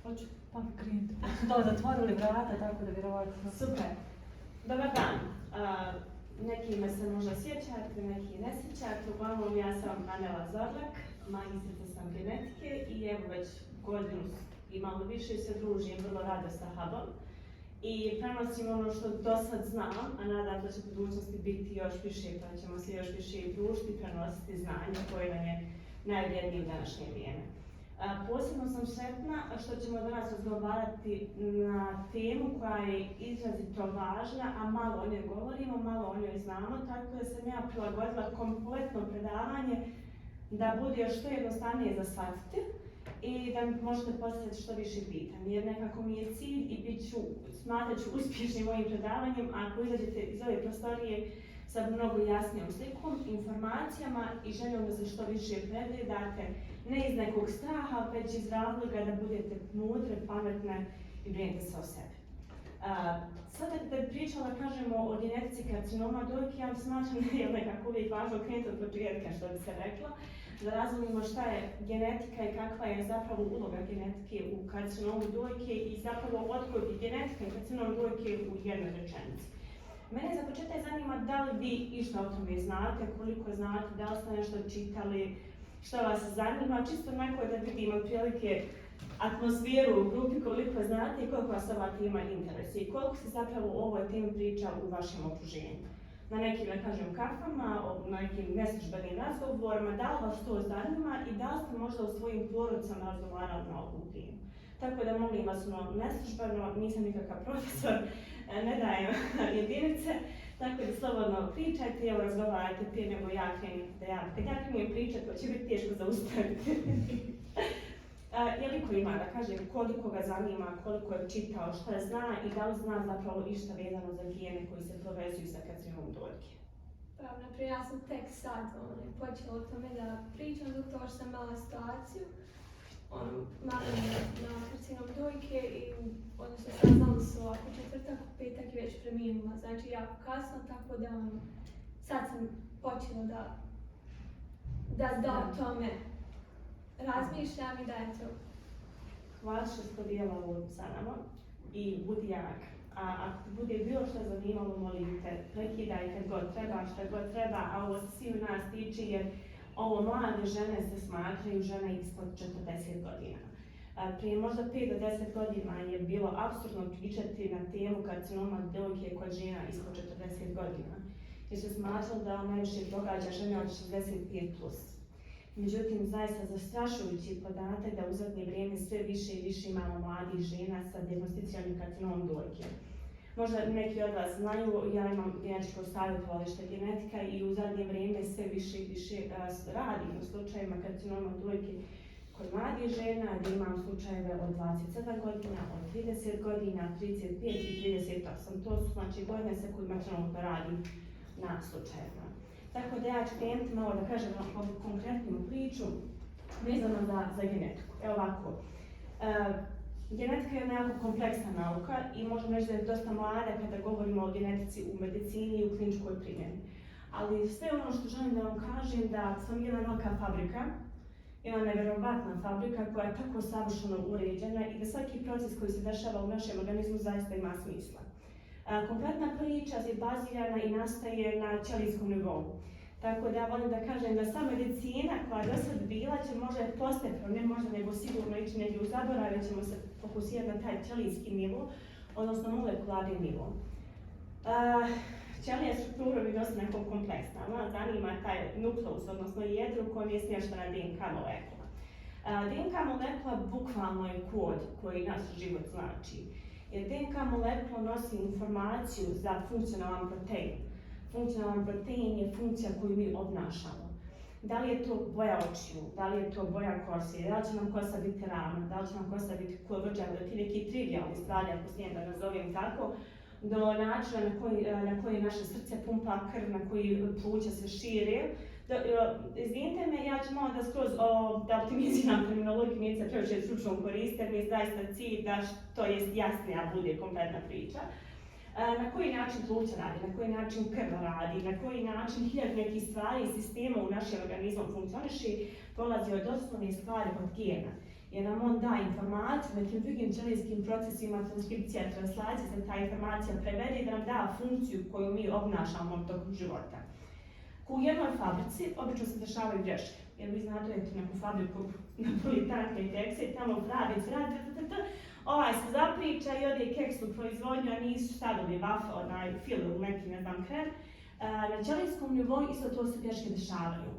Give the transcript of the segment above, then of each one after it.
Hoću pa krenuti. To zatvorili vrata, tako da vjerovatno. Super. Dobar dan. Neki me se možda sjećate, neki ne sjećate. Uglavnom, ja sam Anela Zorlak, magistrica sam genetike i evo već godinu i malo više se družim vrlo rado sa Hubom. I prenosim ono što do sad znam, a nadam da će u budućnosti biti još više, pa ćemo se još više družiti i prenositi znanje koje nam je najvrijednije u današnje vrijeme. Posebno sam sretna što ćemo danas razgovarati na temu koja je izrazito važna, a malo o njoj govorimo, malo o njoj znamo, tako da sam ja prilagodila kompletno predavanje da bude što jednostavnije za shvatiti i da mi možete postaviti što više pitanja, jer nekako mi je cilj i smatrat ću uspješnim mojim predavanjem ako izađete iz ove prostorije sa mnogo jasnijom slikom, informacijama i željom da se što više pregledate, ne iz nekog straha, već iz razloga da budete mudre, pametne i brinete se o sebi. Sada kada bi pričala, kažemo, o genetici karcinoma dojke, ja smatram da je nekako uvijek važno krenuti od početka, što bi se rekla, da razumimo šta je genetika i kakva je zapravo uloga genetike u karcinomu dojke i zapravo otkud je genetika i karcinom dojke u jednoj rečenici. Mene za početak zanima da li vi išta o tome znate, koliko znate, da li ste nešto čitali, što vas zanima, čisto onako da vidim otprilike atmosferu u grupi, koliko znate i koliko vas ova tema interesuje i koliko se zapravo o ovoj temi priča u vašem okruženju. Na nekim, da kažem, kafama, na nekim neslužbenim razgovorima, da li vas to zanima i da li ste možda u svojim porodicama razgovarali na ovu temu. Tako da molim vas, neslužbeno, nisam nikakav profesor, ne dajem jedinice, tako da slobodno pričajte i razgovarajte prije nego ja krenim. Kad ja krenim pričati, to će biti teško zaustaviti. Jeliko ima, da kažem, koliko ga zanima, koliko je čitao, šta zna i da li zna zapravo išta vezano za gene koji se povezuju sa karcinomom dojke. Pravo, naprijed, ja sam tek sad počela o tome da pričam zato što sam imala situaciju. Mama na karcinom dojke i odnosno saznali su ako četvrtak, petak je već preminula, znači jako kasno, tako da sad sam počela da o tome razmišljam i da je to. Hvala što ste dijela ovo sa nama i budi jak. A ako ti bude bilo što zanimalo, molim te, prekidaj kad god treba, šta god treba, a ovo se svi u nas tiče jer ovo mlade žene se smatraju žene ispod 40 godina. Prije možda 5 do 10 godina je bilo apsurdno pričati na temu karcinoma dojke kod žena ispod 40 godina. Jer se smatralo da najviše događa žene od 65+. Međutim, zaista zastrašujući podatak da u zadnje vrijeme sve više i više imamo mladih žena sa dijagnosticiranim karcinomom dojke. Možda neki od vas znaju, ja imam genetičko savjetovalište genetika i u zadnje vrijeme sve više i više radi u slučajevima karcinoma dojke kod mladih žena, gdje imam slučajeve od 27 godina, od 30 godina, 35 i 38. To su znači godine sa kojima trenutno radim na slučajevima. Tako da ja ću krenuti malo da kažem konkretnu priču vezano za genetiku. Evo ovako. Genetika je jako kompleksna nauka i možemo reći da je dosta mlada kada govorimo o genetici u medicini i u kliničkoj primjeni. Ali sve ono što želim da vam kažem da sam jedna velika fabrika, jedna nevjerovatna fabrika koja je tako savršeno uređena i da svaki proces koji se dešava u našem organizmu zaista ima smisla. Kompletna priča je bazirana i nastaje na ćelijskom nivou. Tako da ja volim da kažem da sva medicina koja do sad bila će možda postepeno, ne možda nego sigurno ići negdje u zaborav, ćemo se fokusirati na taj ćelijski nivo, odnosno molekularni nivo. Ćelija struktura je dosta nekako kompleksna, ona zanima taj nukleus, odnosno jedro u kojem je smještena DNK molekula. DNK molekula bukvalno je kod koji naš život znači. Jer DNK molekula nosi informaciju za funkcionalan protein. Funkcionalan protein je funkcija koju mi obnašamo. Da li je to boja očiju, da li je to boja kose, da li će nam kosa biti ravna, da li će nam kosa biti kovrđa, da ti neki trivialni stvari, ako smijem da nazovem tako, do načina na koji naše srce pumpa krv, na koji pluća se šire. Izvinite me, ja ću malo da skroz da optimiziram terminologiju, nije se previše stručno koriste, jer mi je zaista cilj da što jest jasnija bude kompletna priča. Na koji način pluća radi, na koji način krv radi, na koji način hiljadu nekih stvari i sistema u našem organizmu funkcioniše, polazi od osnovnih stvari od gena. Jer nam on da informaciju o nekim drugim ćelijskim procesima, transkripcija, translacija, da ta informacija prevede i da nam da funkciju koju mi obnašamo tokom života. U jednoj fabrici obično se dešavaju greške. Jer vi znate neku fabriku napolitanke i kekse i tamo fabrici radi, ovaj se zapriča i ode keks u proizvodnju, a nisu stavili fil ili neki, ne znam, krem. Na ćelijskom nivou isto to se greške dešavaju.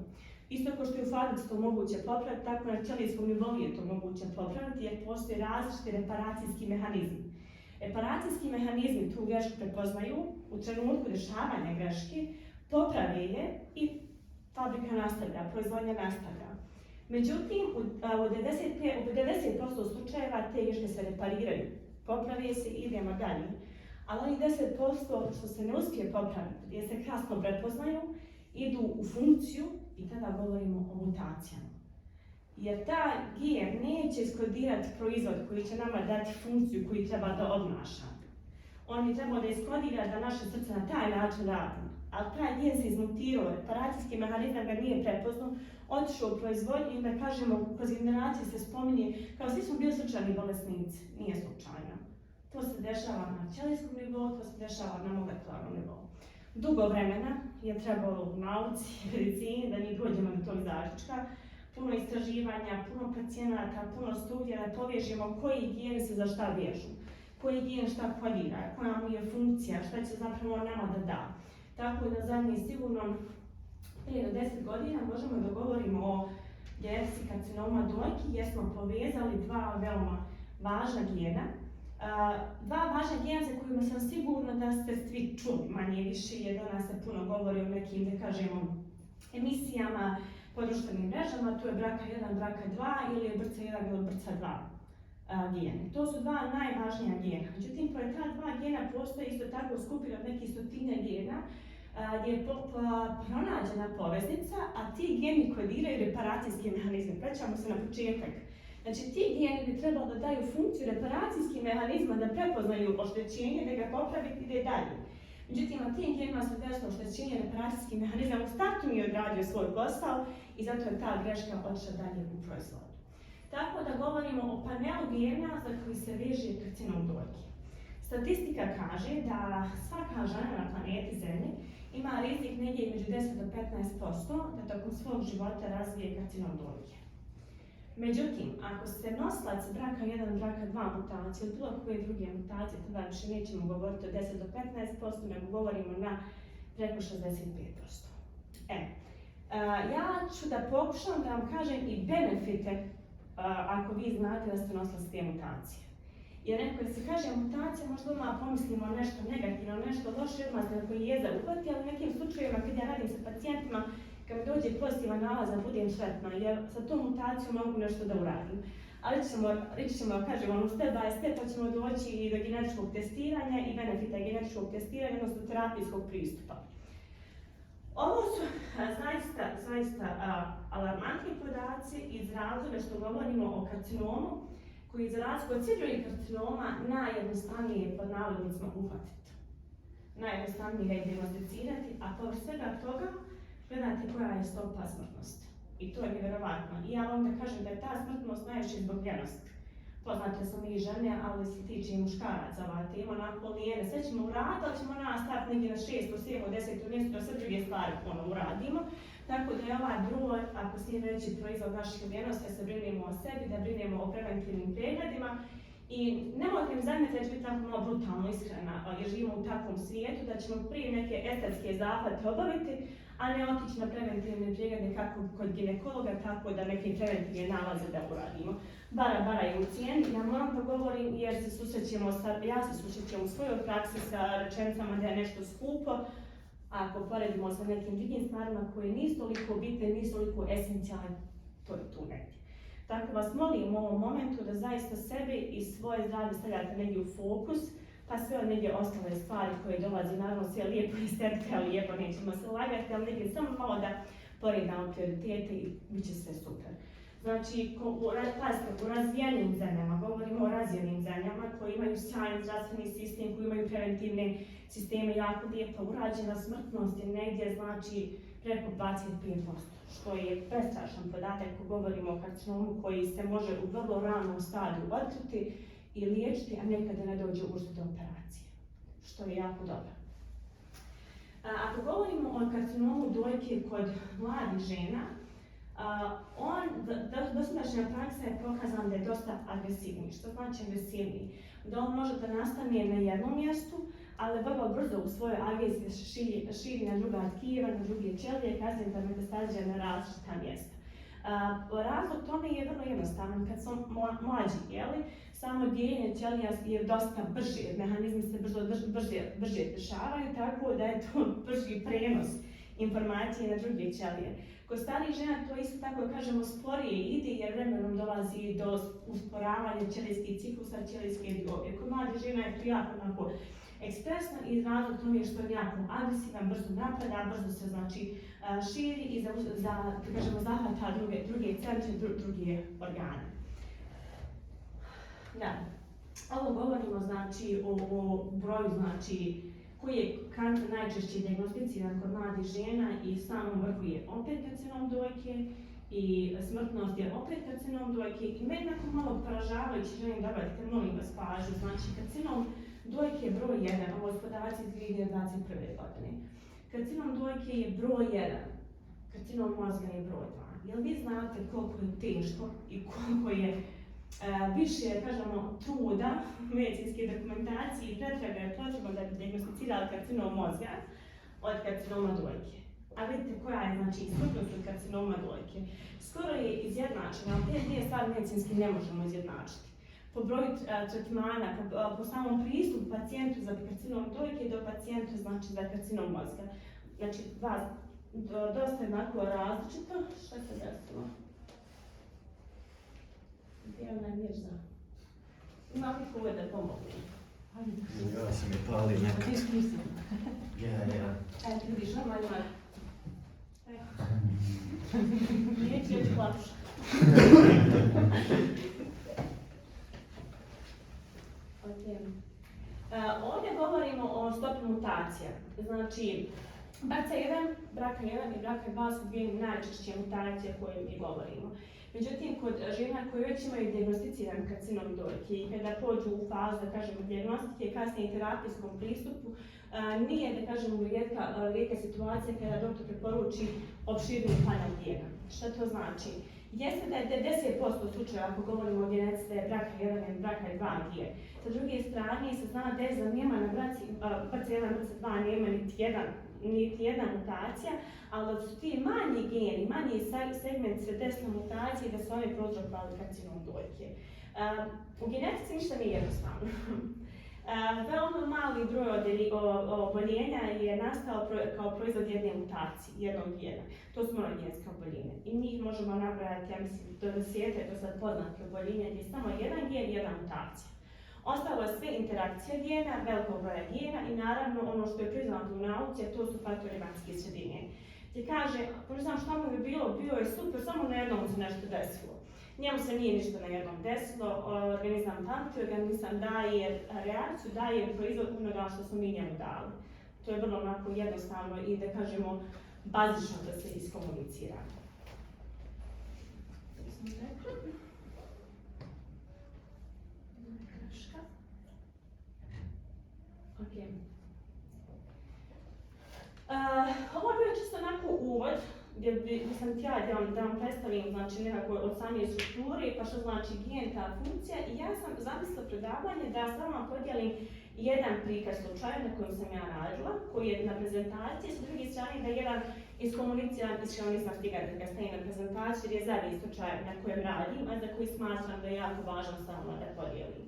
Isto kao što je u fabrici to moguće popraviti, tako na ćelijskom nivou je to moguće popraviti jer postoje različiti reparacijski mehanizmi. Reparacijski mehanizmi tu grešku prepoznaju u trenutku dešavanja greške, poprave je i fabrika nastavlja, proizvodnja nastavlja. Međutim, u 90% slučajeva te greške se repariraju, poprave se i idemo dalje. Ali onih 10% što se ne uspije popraviti, jer se kasno prepoznaju, idu u funkciju i tada govorimo o mutacijama. Jer ta gen neće iskodirati proizvod koji će nama dati funkciju koju treba da obnaša. On bi trebao da iskodira da naše srce na taj način radi. Ali taj gen se izmutirao, reparacijski mehanizam ga nije prepoznao, otišao u proizvodnju i da kažemo, kroz generacije se spominje, kao svi smo bili slučajni bolesnici. Nije slučajno. To se dešava na ćelijskom nivou, to se dešava na molekularnom nivou. Dugo vremena je trebalo u nauci i medicini da mi dođemo do tog zaključka, puno istraživanja, puno pacijenata, puno studija da povežemo koji geni se za šta vežu, koji gen šta kodira, koja mu je funkcija, šta će zapravo nama da da. Tako da zadnjih sigurno 5 do 10 godina možemo da govorimo o genetici karcinoma dojki jer smo povezali dva veoma važna gena. Dva važna gena za kojima sam sigurna da ste svi čuli manje više jer danas se puno govori o nekim, da kažemo, emisijama po društvenim mrežama, to je BRCA1, BRCA2 ili je BRCA1 ili BRCA2 gene. To su dva najvažnija gena. Međutim, pored ta dva gena postoji isto tako skupina od nekih stotinja gena gdje je pronađena poveznica, a ti geni kodiraju reparacijske mehanizme. Vraćamo se na početak. Znači, ti geni bi trebalo da daju funkciju reparacijskih mehanizma da prepoznaju oštećenje, da ga popravi i ide dalje. Međutim, na tim genima se desilo oštećenje reparacijskih mehanizama, u startu nije odradio svoj posao i zato je ta greška otišla dalje u proizvodu. Tako da govorimo o panelu gena za koji se veže karcinom dojke. Statistika kaže da svaka žena na planeti Zemlji ima rizik negdje između 10 do 15% da tokom svog života razvije karcinom dojke. Međutim, ako ste nosilac BRCA1, BRCA2 mutacije ili bilo koje druge mutacije, tada više nećemo govoriti o 10 do 15%, nego govorimo na preko 65%. Ja ću da pokušam da vam kažem i benefite ako vi znate da ste nosilac te mutacije. Jer neko se kaže mutacija, možda odmah pomislimo nešto negativno, nešto loše, odmah se neko jeza uhvati, ali u nekim slučajevima kad ja radim sa pacijentima, kad mi dođe pozitivan nalaz, da budem sretna, jer sa tom mutacijom mogu nešto da uradim. Ali reći ćemo, kažemo, step by step, pa ćemo doći i do genetičkog testiranja i benefita genetičkog testiranja, odnosno terapijskog pristupa. Ovo su zaista alarmantni podaci iz razloga što govorimo o karcinomu, koji za razliku od svih drugih karcinoma najjednostavnije pod navodnicima uhvatiti. Najjednostavnije ga identificirati, a povrh svega toga gledate koja je stopa smrtnosti. I to je nevjerovatno. I ja vam da kažem da je ta smrtnost najviše zbog ljenosti. Poznate smo mi žene, ali se tiče i muškaraca ova tema, onako lijene. Sve ćemo uraditi, ali ćemo nastaviti negdje na 6, 7, 10 mjestu, da sve druge stvari ponovno uradimo. Tako da je ovaj broj, ako smijem reći, proizvod naših lijenosti, da se brinemo o sebi, da brinemo o preventivnim pregledima. I nemojte mi zamjeriti da ću biti tako malo brutalno iskrena, jer živimo u takvom svijetu, da ćemo prije neke estetske zahvate obaviti, a ne otići na preventivne preglede kako kod ginekologa, tako da neke preventivne nalaze da uradimo. Bara je u cijeni, ja moram da govorim jer ja se susrećem u svojoj praksi sa rečenicama da je nešto skupo, ako poredimo sa nekim drugim stvarima koje nisu toliko bitne, nisu toliko esencijalne, to je tu negdje. Tako vas molim u ovom momentu da zaista sebi i svoje zdravlje stavljate negdje u fokus, pa sve od negdje ostale stvari koje dolaze, naravno sve lijepo i estetike, ali lijepo nećemo se lagati, ali negdje samo malo da poredamo prioritete i bit će sve super. Znači, u razvijenim zemljama, govorimo o razvijenim zemljama koji imaju sjajan zdravstveni sistem, koji imaju preventivne sisteme, jako lijepo urađena smrtnost je negdje, znači, preko 25%, što je prestrašan podatak ako govorimo o karcinomu koji se može u vrlo ranom stadiju otkriti i liječiti, a nekada ne dođe uopšte do operacije, što je jako dobro. Ako govorimo o karcinomu dojke kod mladih žena, dosadašnja praksa je pokazana da je dosta agresivniji. Što znači agresivniji? Da on može da nastane na jednom mjestu, ali vrlo brzo u svojoj agresiji se širi na druga tkiva, na druge ćelije, kasnije da metastazira na različita mjesta. Razlog tome je vrlo jednostavan. Kad su mlađi, samo dijeljenje ćelija je dosta brže, mehanizmi se brže dešavaju, tako da je to brži prenos informacije na druge ćelije. Kod starijih žena to isto tako kažemo sporije ide jer vremenom dolazi do usporavanja ćelijskih ciklusa, ćelijske diobe. Kod mladih žena je to jako onako ekspresno i razlog tome je što je jako agresivan, brzo napada, brzo se znači širi i zahvata druge centre, druge organe. Da. Ovo govorimo znači o broju znači koji je kancer najčešće dijagnosticiran kod mladih žena i samom vrhu je opet karcinom dojke i smrtnost je opet karcinom dojke i meni nakon malo poražavajući želim da obratite, molim vas pažnju, znači karcinom dojke je broj 1, ovo je podaci iz 2021. godine. Karcinom dojke je broj 1, karcinom mozga je broj 2. Jel vi znate koliko je teško i koliko je više, kažemo, truda, medicinske dokumentacije i pretraga je potrebno da bi dijagnosticirali karcinom mozga od karcinoma dojke. A vidite koja je, znači, smrtnost od karcinoma dojke. Skoro je izjednačena, ali te dvije stvari medicinski ne možemo izjednačiti. Po broju tretmana, po samom pristupu pacijentu za karcinom dojke do pacijentu znači za karcinom mozga. Znači, dosta jednako različito. Šta se desilo? Gdje je onaj mir za? Ima li ko da pomogu? Ja sam je pali nekad. Ja. Eto, vidiš, normalno je. Neću još lakše. Ovdje govorimo o stopi mutacija. Znači, BRCA1, BRCA1 i BRCA2 su dvije najčešće mutacije o kojoj mi govorimo. Međutim, kod žena koje već imaju dijagnosticiran karcinom dojke i kada pođu u fazu, da kažemo, dijagnostike i kasnije terapijskom pristupu, nije, da kažemo, rijetka situacija kada doktor preporuči opširniji panel gena. Šta to znači? Jeste da je 90% slučajeva, ako govorimo o genetici, da je BRCA1 i BRCA2 gen. Sa druge strane se zna da nema na BRCA1 i BRCA2 nema niti jedna mutacija, ali da su ti manji geni, manji segment se desne mutacije, da su one prouzrokovali karcinom dojke. U genetici ništa nije jednostavno. Veoma mali broj oboljenja je nastao kao proizvod jedne mutacije, jednog gena. To su monogenske oboljenja. I njih možemo nabrajati, ja mislim, do 10, to sad poznate oboljenja, gdje je samo jedan gen i jedna mutacija. Ostalo je sve interakcija gena, velikog broja gena i naravno ono što je priznato u nauci, a to su faktori vanjske sredine. Gdje kaže, ne znam šta mu bi bio je super, samo na jednom se nešto desilo. Njemu se nije ništa na jednom desilo, organizam pamti, organizam daje reakciju, daje proizvod onoga što smo mi njemu dali. To je vrlo onako jednostavno i da kažemo bazično da se iskomunicira. Ovo je bio čisto onako uvod gdje sam htjela da vam predstavim znači, nekako od same strukture, pa što znači gen, ta funkcija. I ja sam zamislila predavanje da samo vam podijelim jedan prikaz slučaja na kojem sam ja radila, koji je na prezentaciji, s druge strane da je jedan iskomuniciran ishrionizam stiga da ga staje na prezentaciju jer je zadnji slučaj na kojem radim, a za koji smatram da je jako važno samo da podijelim.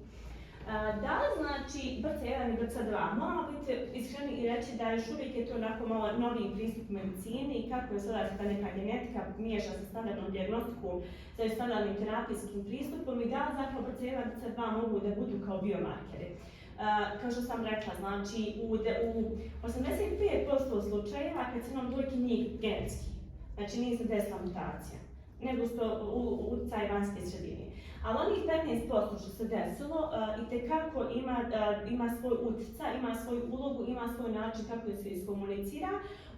Da li znači BRCA1 i BRCA2? Moramo biti iskreni i reći da još uvijek je to onako malo noviji pristup medicini i kako je sada ta neka genetika miješa sa standardnom dijagnostikom, sa standardnim terapijskim pristupom i da li zapravo BRCA1 i BRCA2 mogu da budu kao biomarkeri. Kao što sam rekla, znači u 85% slučajeva karcinom dojke nije genetski, znači nije se desila mutacija. nego što utjecaj vanjske sredine. Ali onih 15% što se desilo itekako ima svoj utjecaj, ima svoju ulogu, ima svoj način kako se iskomunicira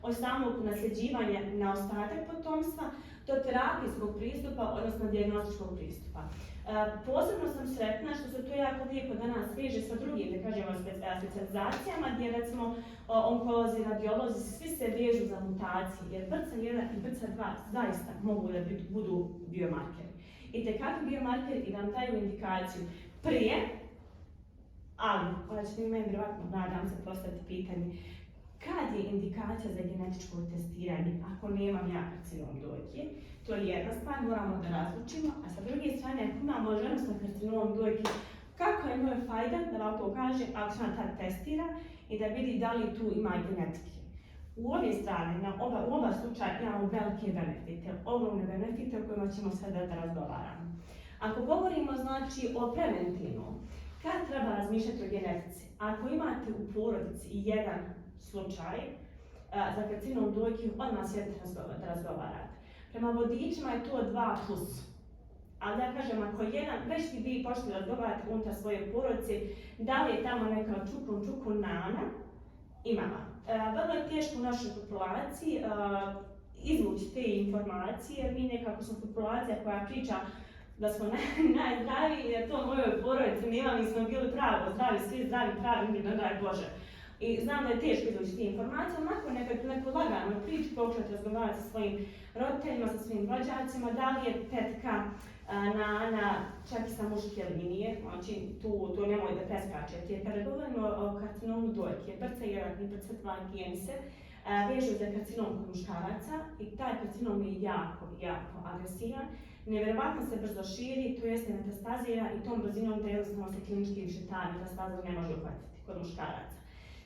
od samog nasljeđivanja na ostatak potomstva do terapijskog pristupa, odnosno dijagnostičkog pristupa. Posebno sam sretna što se to jako lijepo danas veže sa drugim, da kažemo, specijalizacijama gdje recimo onkolozi, radiolozi, svi se vežu za mutacije, jer BRCA1 i BRCA2 zaista mogu da budu biomarkeri. I tekakvi biomarkeri i da nam daju indikaciju prije, ali, onda ćete mi meni vjerovatno, nadam se, postaviti pitanje, kad je indikacija za genetičko testiranje ako nemam ja karcinom dojke? To je jedna stvar, moramo da razlučimo, a sa druge strane, ako imamo ženu sa karcinomom dojke, kako je njoj fajda da vam to kaže ako se ona tad testira i da vidi da li tu ima genetike. U obje strane, u oba slučaja imamo velike benefite, ogromne benefite o kojima ćemo sada da razgovaramo. Ako govorimo znači o preventivnom, kad treba razmišljati o genetici? Ako imate u porodici jedan slučaj za karcinom dojke, odmah sjedite da razgovarate. Prema vodičima je to 2+. Ali da kažem, ako jedan, već vi počeli razgovarati unutar svoje porodice, da li je tamo neka čukun nana, imala. Vrlo je teško u našoj populaciji izvući te informacije, jer mi nekako smo populacija koja priča da smo najzdraviji, jer to u mojoj porodici nema, mi smo bili pravo zdravi, svi zdravi, pravi, mi ne daj Bože. I znam da je teško izvući te informacije, onako neko lagano priči, pokušati razgovarati sa svojim roditeljima, sa svojim rođacima, da li je tetka, nana, čak i sa muške linije, znači tu nemoj da preskačete. Jer kada govorimo o karcinomu dojke, BRCA1 i BRCA2 geni se vežu za karcinom kod muškaraca i taj karcinom je jako agresivan. Nevjerovatno se brzo širi, to jeste metastazira i tom brzinom da jednostavno se klinički više ta metastaza ne može uhvatiti kod muškaraca.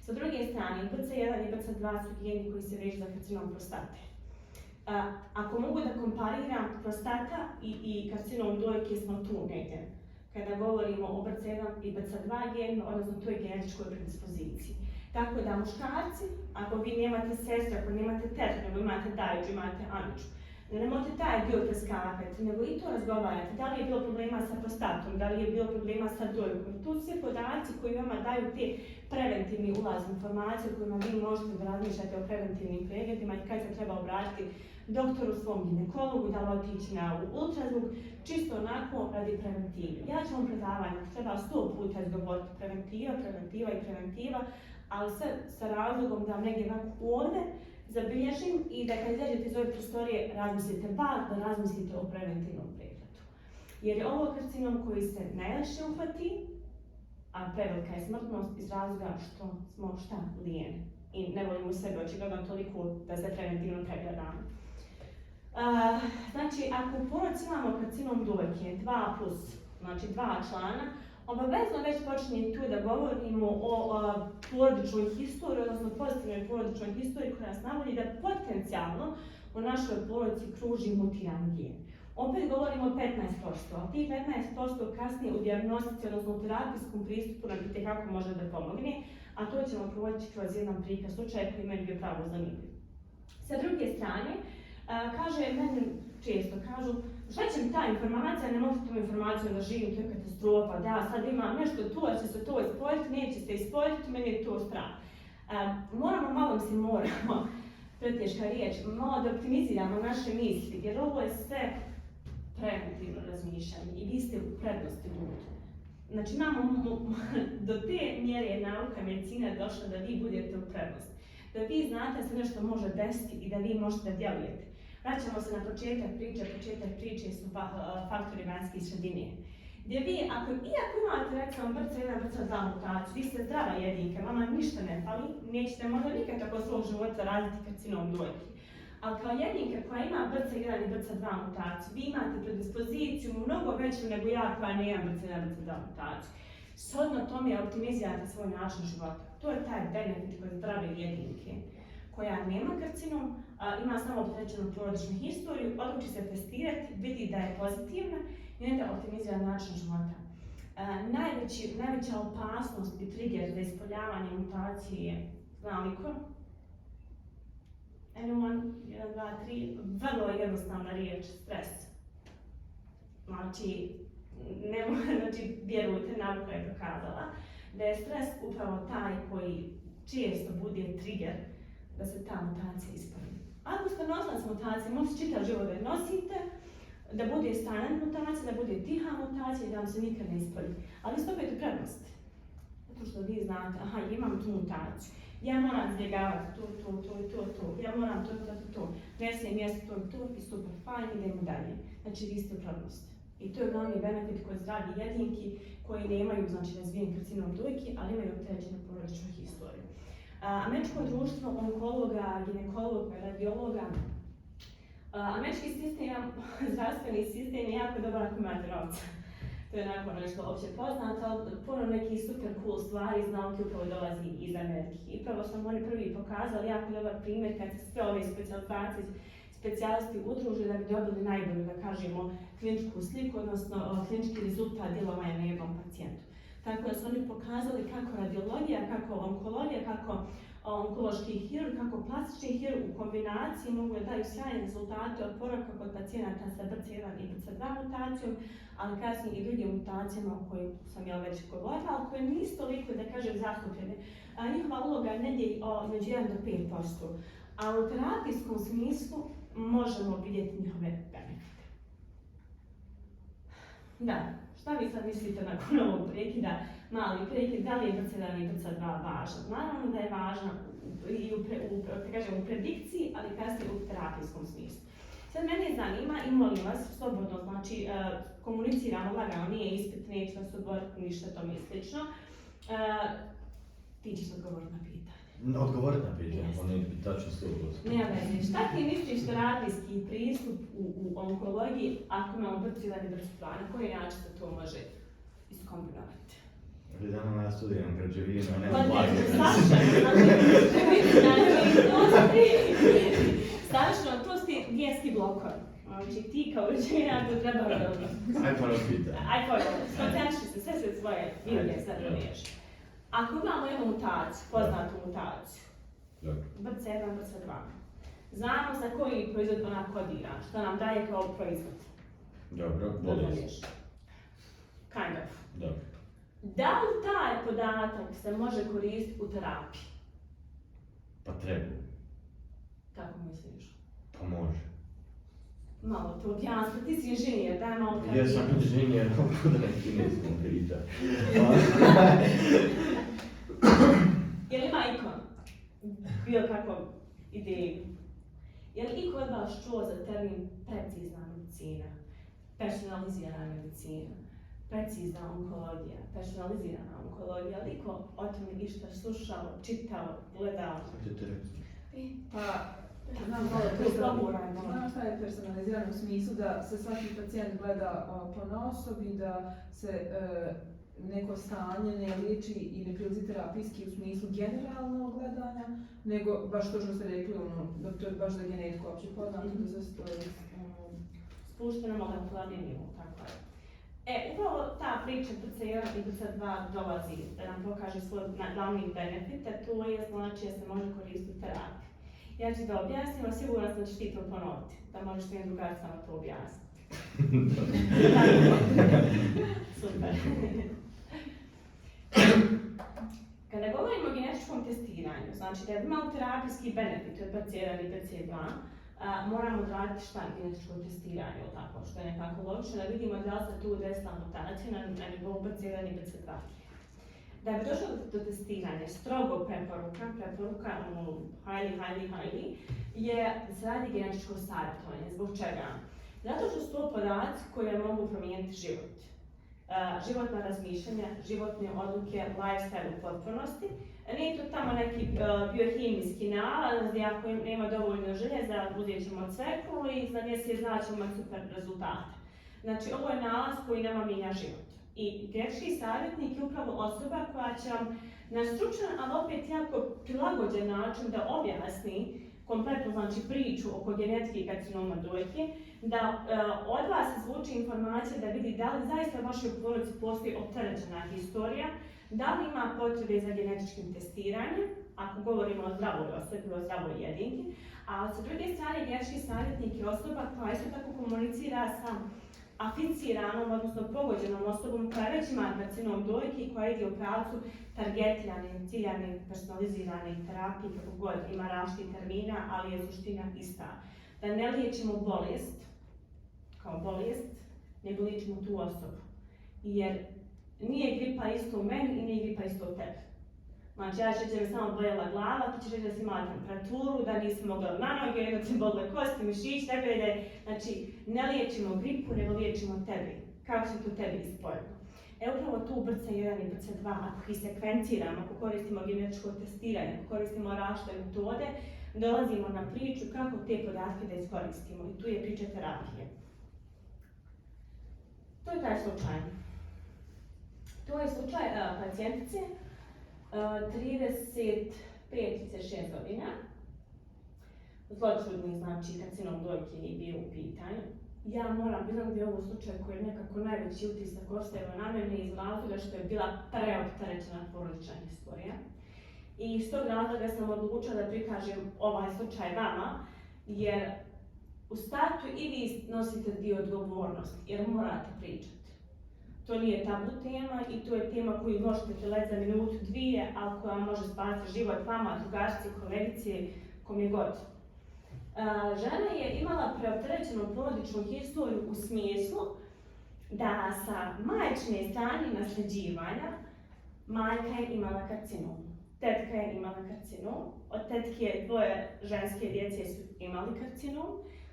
Sa druge strane, BRCA1 i BRCA2 su geni koji se vežu za karcinom prostate. Ako mogu da kompariram, prostata i karcinom dojke smo tu negdje. Kada govorimo o BRCA1 i BRCA2 genu, odnosno toj genetičkoj predispoziciji. Tako da muškarci, ako vi nemate sestru, ako nemate tetku, nego imate dajđu, imate aniču, nemojte taj dio preskakati, nego i to razgovarate. Da li je bilo problema sa prostatom, da li je bilo problema sa dojkom. Tu su sve podaci koji vama daju te preventivni ulaz informacije u kojima vi možete da razmišljate o preventivnim pregledima i kad se treba obratiti doktoru, svom ginekologu, da li otići na ultrazvuk, čisto onako radi preventive. Ja ću vam predavanje, treba 100 puta izgovoriti preventiva, ali sve sa razlogom da vam negdje ovdje zabilježim i da kad izađete iz ove prostorije razmislite da razmislite o preventivnom pregledu. Jer je ovo karcinom koji se najlakše uhvati, a prevelika je smrtnost iz razloga što smo lijeni i ne volimo sebe očigledno toliko da se preventivno pregledamo. Znači, ako u porodici imamo karcinom dojke 2+, znači 2 člana, obavezno već počinje tu da govorimo o porodičnoj historiji, odnosno pozitivnoj porodičnoj historiji koja nas navodi da potencijalno u našoj porodici kruži mutirani gen. Opet govorimo o 15%, a ti 15% kasnije u dijagnostici, odnosno u terapijskom pristupu nam itekako može da pomogne, a to ćemo provoditi kroz jedan prikaz slučaja koji meni bio pravo zanimljiv. Sa druge strane, meni često kažu, šta će mi ta informacija, ne možete tu informaciju da živim, to je katastrofa, da sad imam nešto tu, a će se to ispojiti, neće se ispojiti, meni je to strah. Moramo, preteška riječ, malo da optimiziramo naše misli, jer ovo je sve preventivno razmišljanje i vi ste u prednosti ljudi. Znači do te mjere je nauka, medicina došla da vi budete u prednosti. Da vi znate da se nešto može desiti i da vi možete da djelujete. Vraćamo se na početak priče su faktori vanjske sredine. Gdje vi, iako imate recimo BRCA1, BRCA2 mutaciju, vi ste zdrava jedinka, vama ništa ne fali, nećete možda nikad tako svog života razviti karcinom dojke. Ali kao jedinka koja ima BRCA1 i BRCA2 mutaciju, vi imate predispoziciju mnogo veću nego ja koja nema BRCA1 i BRCA2 mutaciju. Shodno tome optimizirate svoj način života. To je taj benefit kod zdrave jedinke koja nema karcinom, ima samo opterećenu porodičnu historiju, odluči se testirati, vidi da je pozitivna i onda optimizira način života. Najveća opasnost i trigger za ispoljavanje mutacije je, znam li ko? Anyone? 1, 2, 3, vrlo jednostavna riječ, stres. Znači, vjerujte, nauka je dokazala da je stres upravo taj koji često bude trigger da se ta mutacija ispravi. Ako ste nosilac mutacije, možete čitav život da je nosite, da bude silent mutacija, da bude tiha mutacija i da vam se nikad ne ispravi. Ali vi stopite prednost. Zato što vi znate, aha, imam tu mutaciju. Ja moram izbjegavati to. Ja moram to. Ne smijem jesti to i super, fajn, idemo dalje. Znači, vi ste u prednosti. I to je glavni benefit kod zdravih jedinki koji nemaju, znači, razvijen karcinom dojke, ali imaju opterećenu porodičnu historiju. Američko društvo onkologa, ginekologa, radiologa, američki sistem, zdravstveni sistem je jako dobar ako imate novca. To je onako nešto opće poznato, ali puno nekih super cool stvari iz nauke upravo dolazi iz Amerike. I upravo su oni prvi pokazali jako dobar primjer kad se sve ove specijalisti udruže da bi dobili najbolju, da kažemo, kliničku sliku, odnosno klinički rezultat djelovanja na jednom pacijentu. Tako da su oni pokazali kako radiologija, kako onkologija, kako onkološki hirurg, kako plastični hirurg u kombinaciji mogu da daju sjajne rezultate oporavka kod pacijenata sa BRCA1 i BRCA2 mutacijom, ali kasnije i drugim mutacijama o kojim sam ja već govorila, ali koje nisu toliko, da kažem, zastupljene. Njihova uloga je negdje među 1 do 5%, a u terapijskom smislu možemo vidjeti njihove benefite. Da, šta vi sad mislite nakon ovog prekida? Mali prekid, da li je BRCA1 i BRCA2 važan? Naravno da je važan u predikciji, ali kasnije u terapijskom smislu. Sad mene zanima i molim vas, slobodno, znači komuniciramo lagano, nije ispit, neću vas odgovoriti ništa tome i slično. Ti ćeš odgovoriti na pitanje. Odgovoriti na pitanje, on je tačno 100%. Nema veze, šta ti misliš terapijski pristup u onkologiji ako imamo BRCA1 i BRCA2, na koji način se to može iskombinirati? Dano ja studiram građevinu, a ne Pa blagaj. Savršeno, to su ti vjerski blokovi. Znači ti kao građevinar to treba raditi. Aj prvo pitanje. Aj prvo, skoncentriši se, sve se svoje bilje sad riješi. Ako imamo jednu mutaciju, poznatu mutaciju, BRCA1, BRCA2, znamo za koji proizvod ona kodira, što nam daje kao proizvod. Dobro, bolest. Kind of. Dobro. Da li taj podatak se može koristiti u terapiji? Pa treba. Kako misliš? Pa može. Malo to objasni, ti si inženjer, daj malo kad Ja sam inženjer, kuda neki ne znam priča. Je li ima iko bilo kakvu ideju? Je li iko od vas čuo za termin precizna medicina, personalizirana medicina, precizna onkologija, personalizirana onkologija? Je li iko o tome išta slušao, čitao, gledao? Pa, znam šta je personalizirano u smislu da se svaki pacijent gleda ponaosob i da se neko stanje ne liječi i ne prilazi terapijski u smislu generalnog gledanja, nego baš to što ste rekli, da to je baš za genetiku uopće poznato, da se stoji spušteno molekularni nivo, tako je. Upravo ta priča BRCA1 i BRCA2 dolazi da nam pokaže svoj glavni benefit, a to je znači da se može koristiti u terapiji. Ja ću da objasnim, a sigurno sam da ćeš ti to ponoviti, da možeš svojim drugaricama to objasniti. Super. Kada govorimo o genetičkom testiranju, znači da bi imali terapijski benefit od BRCA1 i BRCA2, moramo odraditi šta genetičko testiranje, tako, što je nekako logično, da vidimo da li se tu desila mutacija na nivou BRCA1 i BRCA2. Da bi došlo do testiranja, strogo preporuka highly, je da se radi genetičko savjetovanje. Zbog čega? Zato što su to podaci koje mogu promijeniti život. Životna razmišljanja, životne odluke, lifestyle u potpunosti. Nije to tamo neki biohemijski nalaz gdje ako nema dovoljno željeza, uzet ćemo cveklu i za mjesec dana ćemo imati super rezultate. Znači, ovo je nalaz koji nama mijenja život. I genetički savjetnik je upravo osoba koja će vam na stručan, ali opet jako prilagođen način da objasni kompletnu znači, priču oko genetike i karcinoma dojke, da od vas izvuči informacije da vidi da li zaista u vašoj porodici postoji opterećena historija, da li ima potrebe za genetičkim testiranjem, ako govorimo o zdravoj osobi, o zdravoj jedinki, a sa druge strane genetički savjetnik je osoba koja isto tako komunicira sa aficiranom, odnosno pogođenom osobom koja već ima karcinom dojke i koja ide u pravcu targetirane, ciljane, personalizirane terapije, kako god, ima različitih termina, ali je suština ista. Da ne liječimo bolest, kao bolest, nego liječimo tu osobu. Jer nije gripa isto u meni i nije gripa isto u tebi. Znači, ja ću reći da mi samo boljela glava, ti ćeš reći da si imala temperaturu, da nisi mogla na noge, da ti bolile kosti, mišić, tebe. Znači, ne liječimo gripu, nego liječimo tebi. Kako se to tebi ispojilo? Upravo tu BRCA1 i BRCA2, ako ih sekvenciramo, ako koristimo genetičko testiranje, ako koristimo različite metode, dolazimo na priču kako te podatke da iskoristimo. I tu je priča terapije. To je taj slučaj. To je slučaj pacijentice, 35-36 godina. Zločudni, znači, karcinom dojke je bio u pitanju. Ja moram priznati da je ovo slučaj koji je nekako najveći utisak ostavio na mene iz razloga što je bila preopterećena porodična historija. I iz tog razloga sam odlučila da prikažem ovaj slučaj vama, jer u startu i vi nosite dio odgovornosti, jer morate pričati. To nije tabu tema i to je tema koju možete prelet za minutu, dvije, ali koja može spasiti život vama, drugarci, kolegici, kom je god. Žena je imala preopterećenu porodičnu historiju u smislu da sa majčine strane nasljeđivanja majka je imala karcinom, tetka je imala karcinom, od tetke dvoje ženske djece su imali karcinom,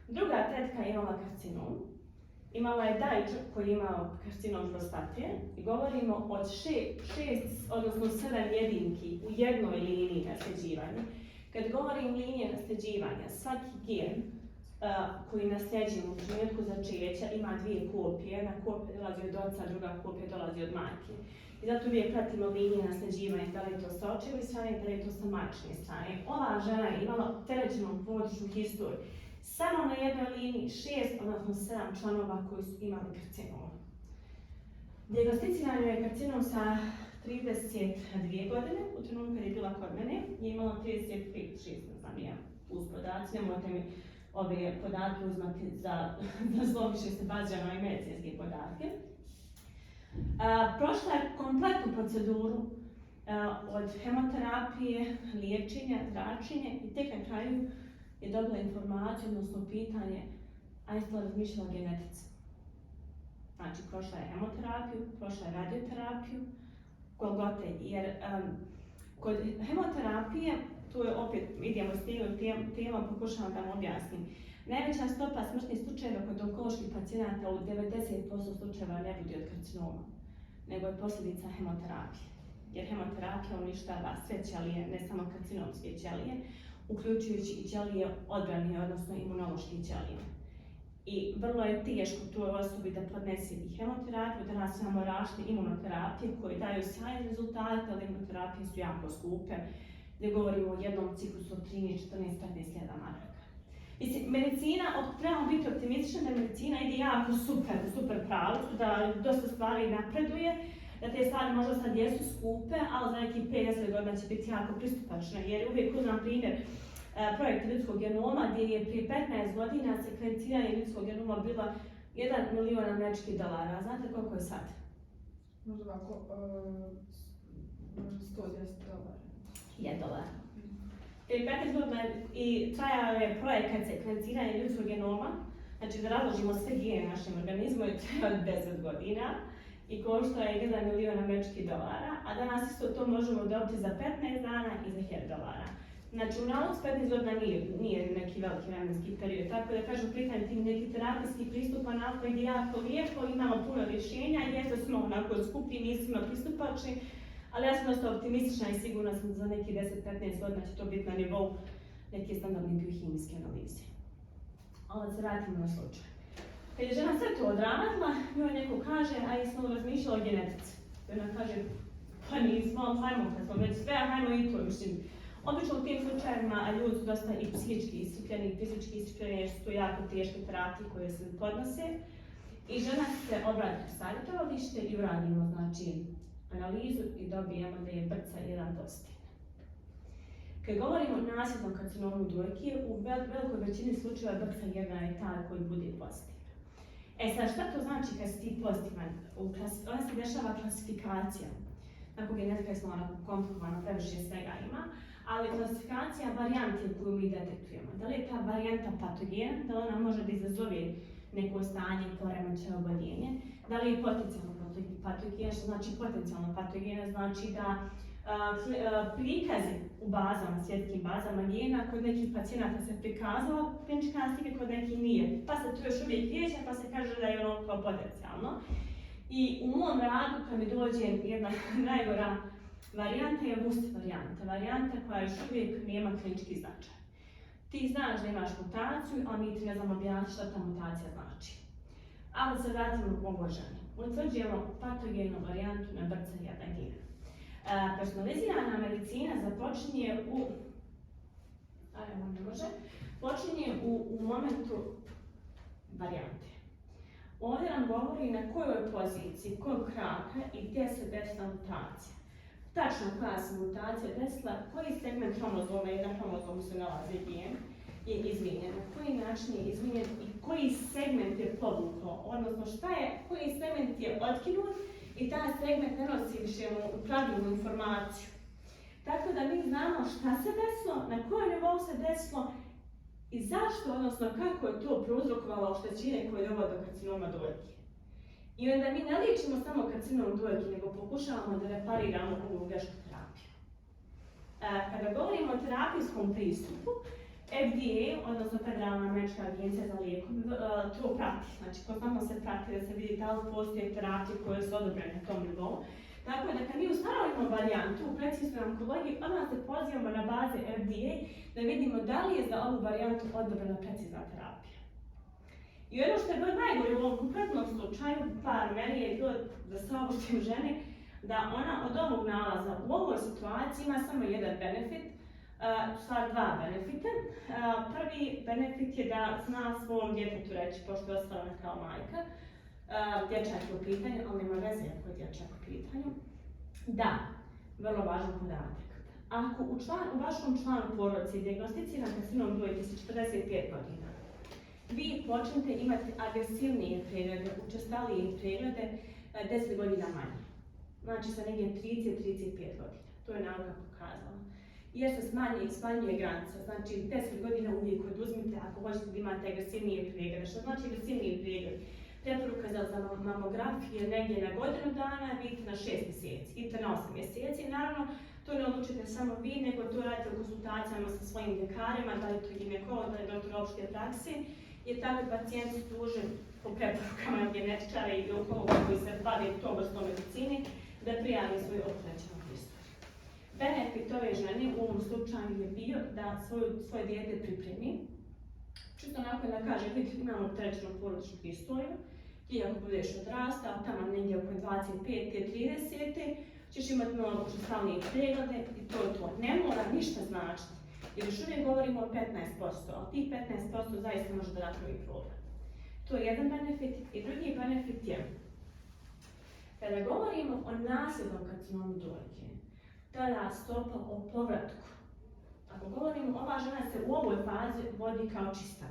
druga tetka je imala karcinom, imala je dajčak koji je imao karcinom prostate i govorimo od 6, odnosno 7 jedinki u jednoj liniji nasljeđivanja. Kad govorim linije nasljeđivanja, svaki gen koji nasljeđujemo u trenutku začeća ima dvije kopije. Jedna kopija dolazi od oca, druga kopija dolazi od majke. I zato uvijek pratimo linije nasljeđivanja, da li je to sa očeve strane, da li je to sa majčine strane. Ova žena je imala opterećenu porodičnu historiju. Samo na jednoj liniji 6, odnosno 7 članova koji su imali karcinom. Dijagnosticirano je karcinom sa 32 godine, u trenutku kad je bila kod mene, je imala 35-6, ne znam ja, uz podaci, nemojte mi ove podatke uzmati za zlo, više se bazira na medicinske podatke. Prošla je kompletnu proceduru od hemoterapije, liječenja, zračenja i tek na kraju je dobila informaciju, odnosno pitanje, a jeste li razmišljala o genetici? Znači, prošla je hemoterapiju, prošla je radioterapiju, golgote, jer kod hemoterapije, tu je opet, idemo s temom, pokušavam da vam objasnim. Najveća stopa smrtnih slučajeva kod onkoloških pacijenata u 90% slučajeva ne bude od karcinoma, nego je posljedica hemoterapije. Jer hemoterapija uništava sve ćelije, ne samo karcinomske ćelije, uključujući i ćelije odbrane, odnosno imunološke ćelije. I vrlo je teško toj osobi da podnese i hemoterapiju, da nas imamo različite imunoterapije koje daju sjajne rezultate, ali imunoterapije su jako skupe, gdje govorimo o jednom ciklusu od 13, 14, 15 hiljada maraka. Mislim, medicina, trebamo biti optimistični da medicina ide jako super pravcu, da dosta stvari napreduje, da te stvari možda sad jesu skupe, ali za nekih 50 godina će biti jako pristupačne, jer uvijek uzmem primjer projekt ljudskog genoma gdje je prije 15 godina sekvenciranje ljudskog genoma bila $1 milion američkih dolara. Znate koliko je sad? Možda ovako, možda $110. $1. Prije 15 godina i trajao je projekat sekvenciranja ljudskog genoma, znači da razložimo sve gene našem organizmu je trajao 10 godina i koštao je $1 milion američkih dolara, a danas isto to možemo dobiti za 15 dana i za $1.000. Znači u nauci 15 godina nije neki veliki vremenski period, tako da kažem pitanje tim neki terapijski pristup onako ide jako lijepo, imamo puno rješenja, jeste smo onako skupi, nismo pristupačni, ali ja sam dosta optimistična i sigurna sam da za neki 10-15 godina će to biti na nivou neke standardne biohemijske analize. Ali da se vratimo na slučaj. Kad je žena sve to odradila, njoj neko kaže, a jesmo li razmišljali o genetici? I ona kaže, pa nismo, ali hajmo, kad smo već sve, hajmo i to, mislim. Obično u tim slučajevima ljudi su dosta i psihički iscrpljeni i fizički iscrpljeni jer su to jako teške terapije koje se podnose. I žena se obrati u savjetovalište i uradimo znači analizu i dobijemo da je BRCA1 pozitivan. Kad govorimo o nasljednom karcinomu dojke, u velikoj većini slučajeva BRCA1 je taj koji bude pozitivan. Sad šta to znači kad si ti pozitivan? Ona se dešava klasifikacija. Tako genetika je onako komplikovano, previše svega ima, ali klasifikacija varijante koju mi detektujemo. Da li je ta varijanta patogena, da ona može da izazove neko stanje, poremećaj, oboljenje, da li je potencijalno patogena, što znači potencijalno patogena, znači da prikazi u bazama, svjetskim bazama gena, kod nekih pacijenata se prikazala klinička slika, kod nekih nije. Pa se to još uvijek vijeća, pa se kaže da je ono kao potencijalno. I u mom radu, kad mi dođe jedna najgora varijanta, je WUST varijanta. Varijanta koja još uvijek nema klinički značaj. Ti znaš da imaš mutaciju, a mi ti ne znamo objasniti šta ta mutacija znači. Ali se vratimo u ovoj ženi. Utvrđujemo patogenu varijantu na BRCA1 gen. Personalizirana medicina započinje u momentu varijante. Ovdje nam govori na kojoj poziciji, kojeg kraka i gdje se desila mutacija. Tačno koja se mutacija desila, koji segment hromozoma i na hromozomu se nalazi gen je izmijenjen, na koji način je izmijenjen i koji segment je povukao, odnosno koji segment je otkinut i taj segment ne nosi više pravilnu informaciju. Tako da mi znamo šta se desilo, na kojem nivou se desilo i zašto, odnosno kako je to prouzrokovalo oštećenje koje dovodi do karcinoma dojke. I onda mi ne liječimo samo karcinom dojke, nego pokušavamo da repariramo ovu gešku terapiju. Kada govorimo o terapijskom pristupu, FDA, odnosno Federalna američka agencija za lijekove, to prati. Znači, konstantno se prati da se vidi da li postoje terapije koje su odobrene na tom nivou. Tako da kad mi ustanovimo varijantu u preciznu onkologiji, odmah se pozivamo na baze FDA da vidimo da li je za ovu varijantu odobrena precizna terapija. I ono što je bilo najgore u ovom konkretnom slučaju, meni je bilo da saopštim ženi da ona od ovog nalaza u ovoj situaciji ima samo jedan benefit, stvar dva benefita. Prvi benefit je da zna svom djetetu reći, pošto je ostala kao majka, dječak je u pitanju, ali nema veze ako je dječak u pitanju. Da, vrlo važan podatak. Ako u vašom članu porodice je dijagnosticiran karcinom dojke sa 45 godina, vi počnete imati agresivnije preglede, učestalije preglede 10 godina manje. Znači sa negdje 30-35 godina. To je nauka pokazala. Jer se smanjuje granica. Znači 10 godina uvijek oduzmite ako hoćete da imate agresivnije preglede. Što znači agresivnije pregled? Preporuka za mamografiju negdje na godinu dana, vidite na 6 mjeseci, idete na 8 mjeseci. Naravno, to ne odlučite samo vi, nego to radite u konsultacijama sa svojim ljekarima, da li je to ginekolog, da li je doktor opšte prakse, jer takvi pacijenti su dužni po preporukama genetičara i onkologa koji se bave tom vrstom medicini, da prijavi svoju opterećenu historiju. Benefit ove žene u ovom slučaju je bio da svoje dijete pripremi, čisto onako da kaže, vidi, imamo opterećenu porodičnu historiju, ti ako budeš odrastao, tamo negdje oko 25-30, ćeš imati mnogo učestalnije preglede i to je to. Ne mora ništa značiti, jer još uvijek govorimo o 15%, a tih 15% zaista može da napravi problem. To je jedan benefit i drugi benefit je, kada govorimo o nasljednom karcinomu dojke, tada stopa o povratku. Ako govorimo, ova žena se u ovoj fazi vodi kao čista,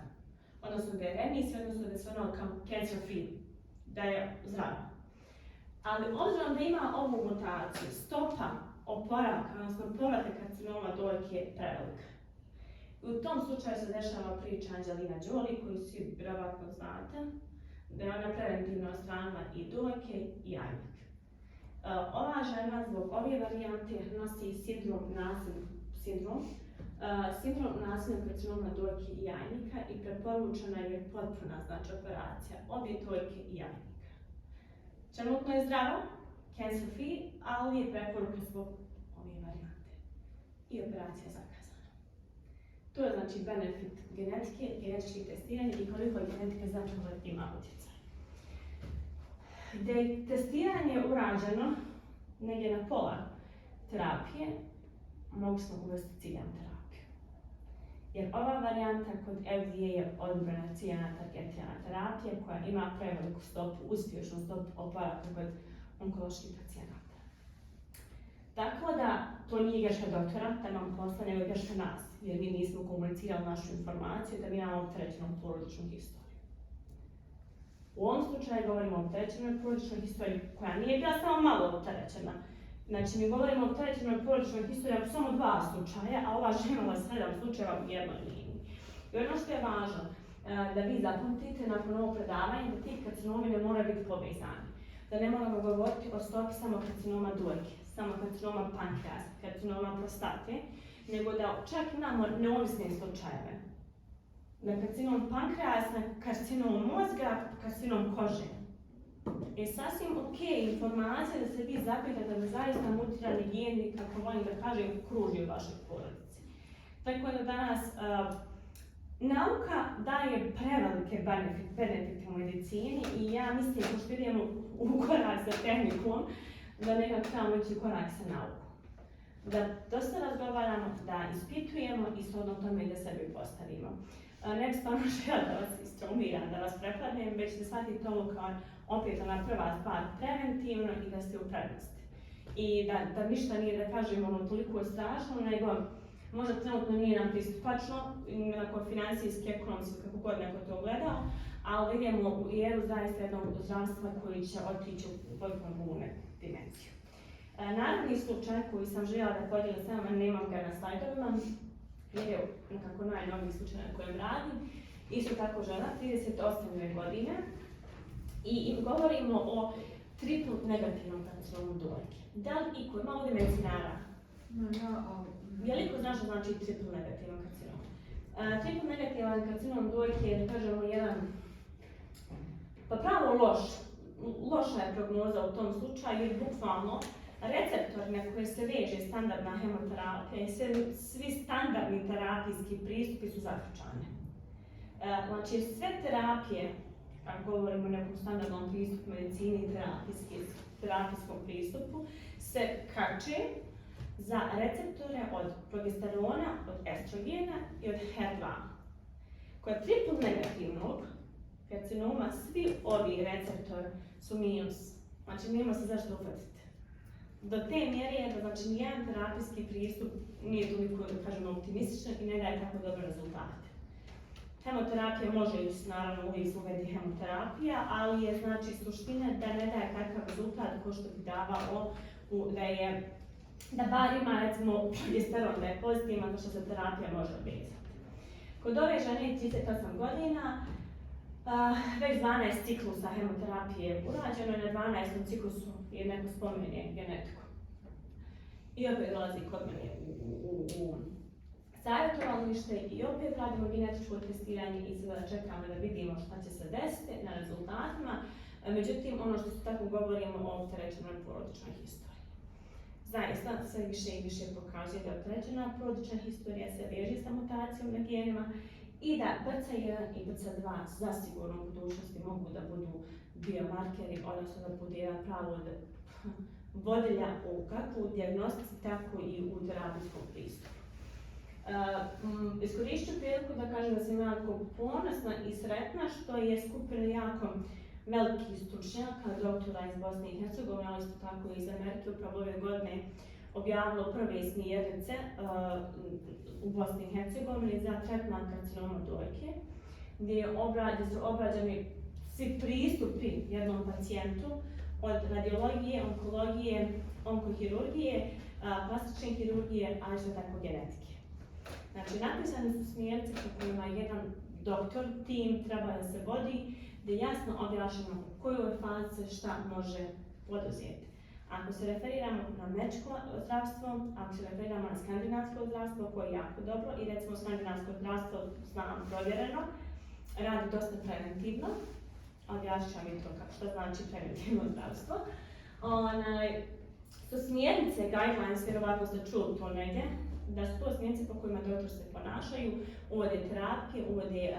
odnosno da je remisija, odnosno da se ona kao cancer free, da je zdrava. Ali obzirom da ima ovu mutaciju, stopa oporavka, odnosno povratka karcinoma dojke je prevelika. I u tom slučaju se dešava priča Angelina Jolie, koju svi vjerovatno znate, da je ona preventivno ostranila i dojke i jajnik. Ova žena zbog ove varijante nosi sindrom nasljednog karcinoma dojke i jajnika i preporučena je potpuna operacija obje dojke i jajnika. Trenutno je zdrava, cancer free, ali je preporuka zbog ove varijante i operacija zakazana. To je znači benefit genetike, genetičkih testiranja i koliko je genetika zapravo ima utjecaj. Da je testiranje urađeno negdje na pola terapije, mogu smo uvesti ciljanu terapiju. Jer ova varijanta kod FDA je odobrena ciljana targetirana terapija koja ima preveliku stopu, uspješnu stopu oporavka kod onkoloških pacijenata. Tako da to nije greška doktora, da imamo posla, nego je greška nas, jer mi nismo komunicirali našu informaciju da mi imamo opterećenu porodičnu historiju. U ovom slučaju govorimo o opterećenoj porodičnoj historiji koja nije bila samo malo opterećena. Znači, mi govorimo o opterećenoj porodičnoj historiji u samo 2 slučaja, a ova žena imala 7 slučajeva u jednoj liniji. I ono što je važno, da vi zapamtite nakon ovog predavanja da ti karcinomi ne moraju biti povezani. Da ne moramo govoriti o stopi samo karcinoma dojke, samo karcinoma pankreasa, karcinoma prostate, nego da čak imamo neovisne slučajeve. Na karcinom pankreasa, karcinom mozga, karcinom kože. Je sasvim ok informacija da se vi zapitate da zaista mutirani geni, kako volim da kažem, kruži u vašoj porodici. Tako da danas nauka daje prevelike benefite u medicini i ja mislim, pošto idemo u korak sa tehnikom, da nekako trebamo ići u korak sa naukom. Da dosta razgovaramo, da ispitujemo i shodno tome da sebi postavimo. Ne bih stvarno žela da vas istraumiram, da vas prepadnem, već da shvatite ovo kao opet ona prva stvar preventivno i da ste u prednosti. I da ništa nije, da kažem, ono toliko strašno, nego možda trenutno nije nam pristupačno, onako financijski, ekonomski, kako god neko to gledao, ali idemo u jeru zaista jednog zdravstva koji će otići u potpuno drugu dimenziju. Naravni slučaj koji sam željela da podijelim s vama, nemam ga na slajdovima, jer je nekako najnoviji slučaj na kojem radim. Isto tako žena, 38 godine, i govorimo o triplu negativnom karcinomu dojke. Da li iko ima ovdje medicinara? Je li ko zna što znači triplu negativan karcinom? Triplu negativan karcinom dojke je, da kažemo, jedan, pa pravo loša je prognoza u tom slučaju, jer bukvalno receptor na koje se veže standardna hemoterapija i svi standardni terapijski pristupi su zaključane. Znači, sve terapije, ako govorimo o nekom standardnom pristupu medicini i terapijskom pristupu, se kače za receptore od progesterona, od estrogena i od HER2. Kod triplu negativnog karcinoma svi ovi receptori su minus, znači nema se zašto uhvatiti. Do te mjere je da znači nijedan terapijski pristup nije toliko, da kažemo, optimističan i ne daje tako dobre rezultate. Hemoterapija može ići, naravno, uvijek se uvedi hemoterapija, ali je znači suština da ne daje takav rezultat kao što bi davao da bar ima, recimo, progesteron da je pozitivan, zato što se terapija može obvezati. Kod ove žene 38 godina, već 12 ciklusa hemoterapije urađeno i na 12. ciklusu je neko spomene genetiku. I opet dolazi kod mene u savjetovalište i opet radimo genetičko testiranje i sada čekamo da vidimo šta će se desiti na rezultatima. Međutim, ono što se tako govorimo o opterećenoj porodičnoj historiji. Zaista sve više i više pokazuje da opterećena porodična historija se veže sa mutacijom na genima i da BRCA1 i BRCA2 zasigurno u budućnosti mogu da budu biomarkeri, odnosno da bude jedan pravo vodilja u kako u dijagnostici, tako i u terapijskom pristupu. Iskoristit ću priliku da kažem da sam jako ponosna i sretna što je skupina jako velikih stručnjaka, doktora iz Bosne i Hercegovine, ali isto tako i iz Amerike, upravo ove godine objavilo prve smjernice u Bosni i Hercegovini za tretman karcinoma dojke, gdje su obrađeni svi pristupi jednom pacijentu od radiologije, onkologije, onkohirurgije, plastične hirurgije, ali isto tako genetike. Znači, napisane su smjernice po kojima jedan doktor, tim treba da se vodi, gdje je jasno objašnjeno u kojoj fazi se šta može poduzeti. Ako se referiramo na američko zdravstvo, ako se referiramo na skandinavsko zdravstvo, koje je jako dobro, i recimo skandinavsko zdravstvo, znam, provjereno, radi dosta preventivno, objašnjam i to što znači preventivno zdravstvo. Su smjernice, guidelines, vjerovatno ste čuli to negdje, da su to smjernice po kojima doktor se ponašaju, uvode terapije, uvode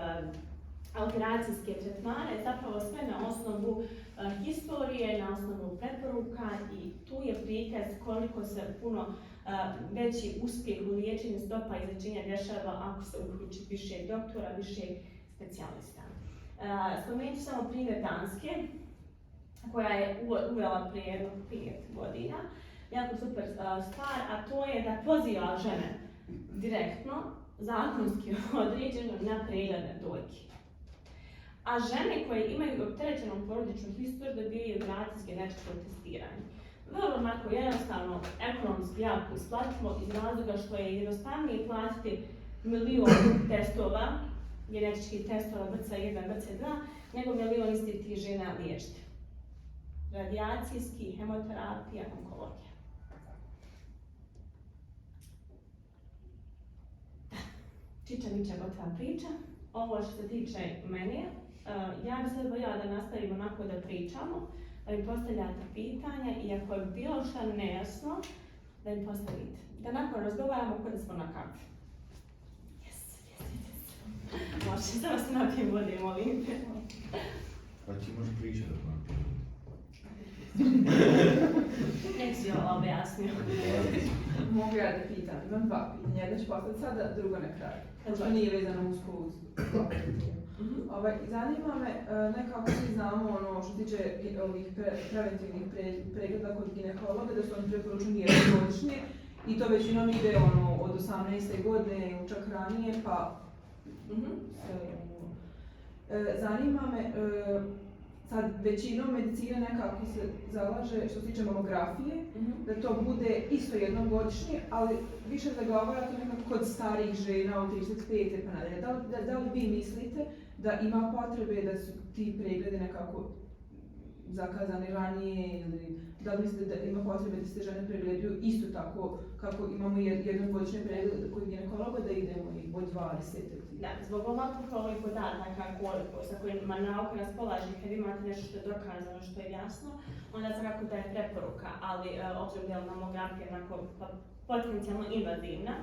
alteracijske tretmane, zapravo sve na osnovu historije, na osnovu preporuka i tu je prikaz koliko se puno veći uspjeh u liječenju stopa izlječenja dešava ako se uključi više doktora, više specijalista. Spomenut ću samo primjer Danske, koja je uvela prije 5 godina, jako super stvar, a to je da poziva žene direktno, zakonski određeno na preglede dojke. A žene koje imaju opterećenu porodičnu historiju dobijaju gratis genetičko testiranje. Vrlo onako jednostavno, ekonomski jako isplativo iz razloga što je jednostavnije platiti 1.000.000 testova, genetičkih testova BRCA1, BRCA2, nego 1.000.000 istih tih žena liječiti. Radijacijski, hemoterapija, onkologija. Čiča miča gotova priča. Ovo što se tiče mene, ja bih sad voljela da nastavimo onako da pričamo, da mi postavljate pitanja i ako je bilo šta nejasno, da mi postavite. Da nakon razgovaramo kod da smo na kafi. Yes. Može, samo se napijem vode, molim te. Pa ti možeš pričati dok vam. Nek si ovo objasnio. Mogu ja da pitam, imam 2 pitanja, jedno ću postaviti sada, drugo na kraju. Što nije vezano usko uz zanima me, nekako svi znamo ono što se tiče ovih preventivnih pregleda kod ginekologa, da su oni preporučeni jednom godišnje i to većinom ide ono od 18. godine ili čak ranije, pa zanima me, sad većinom medicina nekako se zalaže što se tiče mamografije, da to bude isto jednom godišnje, ali više zagovara to nekako kod starijih žena od 35. pa nadalje. Da li vi mislite da ima potrebe da su ti pregledi nekako zakazani ranije ili da li mislite da ima potrebe da se žene pregledaju isto tako kako imamo jednom godišnje pregled kod ginekologa da idemo i od 20. Da, zbog ovakvih podataka sa kojima nauka raspolaže, kad imate nešto što je dokazano, što je jasno, onda svakako da je preporuka, ali obzirom da je mamografija potencijalno invazivna,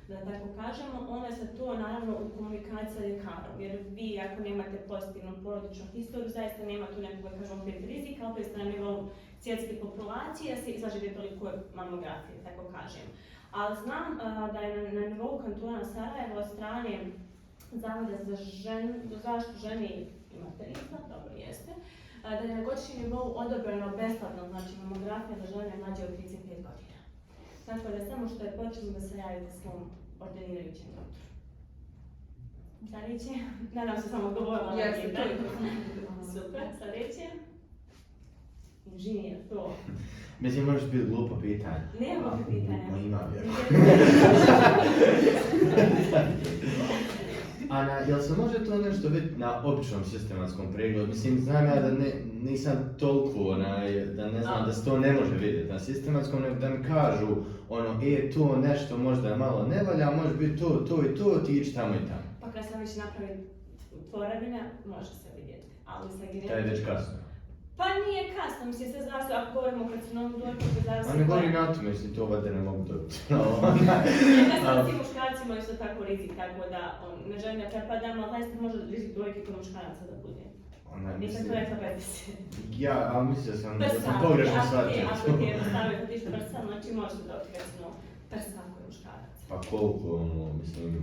da tako kažemo, onda se to naravno u komunikaciji sa ljekarom, jer vi ako nemate pozitivnu porodičnu historiju, zaista nema tu nekog, da kažemo, rizika, opet ste na nivou svjetske populacije, da se izlažete toliko mamografije, tako kažem. Ali znam da je na nivou kantona Sarajevo od strane Zavoda za zaštitu žene i materinstva, dobro jeste, da je na godišnjem nivou odobreno besplatno, znači mamografija za žene mlađe od 35 godina. Tako da samo što je potrebno da se javite svom ordinirajućem doktoru. Sljedeće, nadam se sam odgovorila na pitanje. Super, sljedeće. Inženjer, to. Mislim, možeš biti glupo pitanje. Nema pitanja. Ma ima vjerujem. Ana, jel se može to nešto vidjeti na običnom sistematskom pregledu? Mislim, znam ja da nisam toliko, da ne znam da se to ne može vidjeti na sistematskom, nego da mi kažu, to nešto možda malo ne valja, može biti to i to, ti ići tamo i tamo. Pa kad sam već napravim tvorevina, može se vidjeti, ali sa genetikom... To je već kasno. Pa nije kasno, mislim, sve zavisi ako govorimo o karcinomu dojke, to zavisi... A ne govori na to, mislim, to vode ne mogu dobiti. Ne znam, svi muškarci imaju isto tako rizik, tako da ne želim da prepadam, ali zaista može rizik dojke kod muškaraca da bude. Nisam to rekla bez se. Ja, ali mislio sam da sam pogrešno shvatio. Ako ti je stavio kod tiš prsa, znači možeš da dobiti recimo prsa kod muškaraca. Pa koliko, mislim,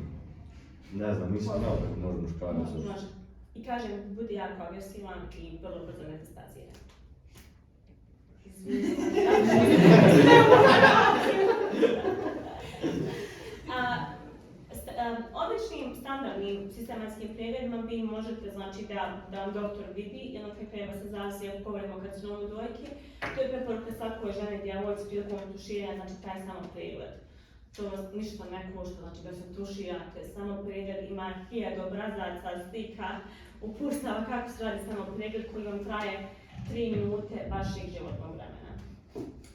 ne znam, nisam znao kako može muškarac. Može. I kažem, budi jako agresivan i vrlo brzo metastazira. Običnim standardnim sistematskim pregledima vi možete, znači, da vam doktor vidi, jer na kraju krajeva se zavisi ako govorimo o karcinomu dojke. To je preporuka svakoj žene djevojci prilikom tuširanja, znači taj samo pregled. To vas ništa ne košta, znači da se tuširate, samo pregled ima 1000 obrazaca, slika, upustava kako se radi samo pregled koji vam traje 3 minute vašeg životnog vremena.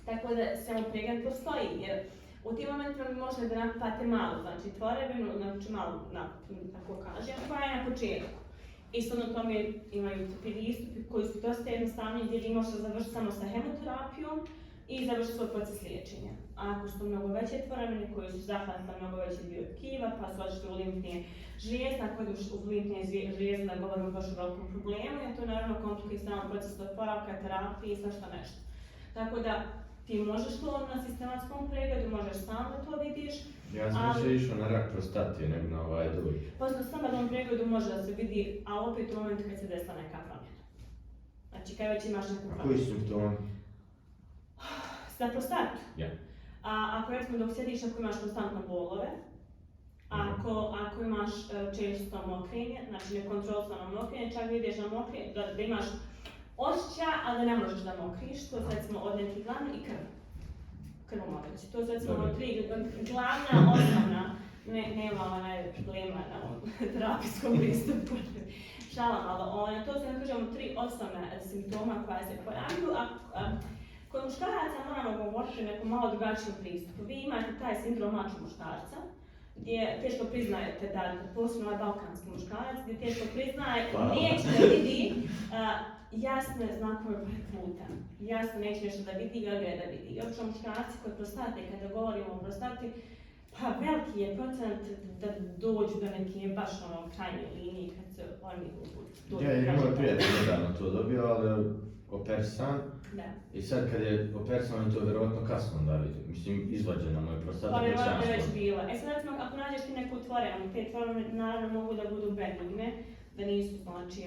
Tako da samo pregled postoji, jer u tim momentima vi možete da napate malo, znači tvorevinu, znači malo, tako kažem, koja je na početku. Isto na tome imaju pristupi koji su dosta jednostavni, gdje vi možete završiti samo sa hemoterapijom i završiti svoj proces liječenja. A ako su mnogo veće tvorevine koji su zahvatne mnogo veće dio tkiva, pa su očito u limfne žlijezde, ako idu u limfne žlijezde da govorimo baš o velikom problemu, jer to naravno komplikuje samo proces oporavka, terapije i svašta nešto. Tako da ti možeš to na sistematskom pregledu, možeš sam da to vidiš. Ja sam više išao na rak prostate, nego na ovaj dojke. Pa na standardnom pregledu može da se vidi, a opet u momentu kad se desila neka promjena. Znači kad već imaš neku promjenu. Koji su simptomi? Za prostatu? Ja. Ako recimo dok sjediš, ako imaš konstantno bolove, Ako imaš često mokrenje, znači nekontrolisano mokrenje, čak vidiš na mokrenje da imaš osjećaj, ali da ne možeš da mokriš, to su recimo od nekih glavnih i krvomoreći. To su recimo tri glavna, osnovna, nema problema na terapijskom pristupu. Šalam, ali to su, da kažemo, tri osnovne simptoma koja se pojavljuju, kod muškaraca moramo govoriti o nekom malo drugačijem pristupu. Vi imate taj sindrom mačo muškarca, gdje teško priznajete da, posebno ovaj balkanski muškarac, gdje teško priznaje, neće da vidi jasne znakove puta. Jasno neće nešto da vidi, ga da vidi. I obično muškarci kod prostate, kada govorimo o prostati, pa veliki je procent da dođu do neke baš krajnje linije kad se oni dođu. Ja i moj prijatelj nedavno to dobio, ali opersan. Da. I sad kad je opersan, on to vjerovatno kasno onda vidi. Mislim, izvađena mu je prostata. Pa vjerovatno je već bila. Sad recimo, ako nađeš ti neku tvorenu, te tvorene naravno mogu da budu benigne, da nisu znači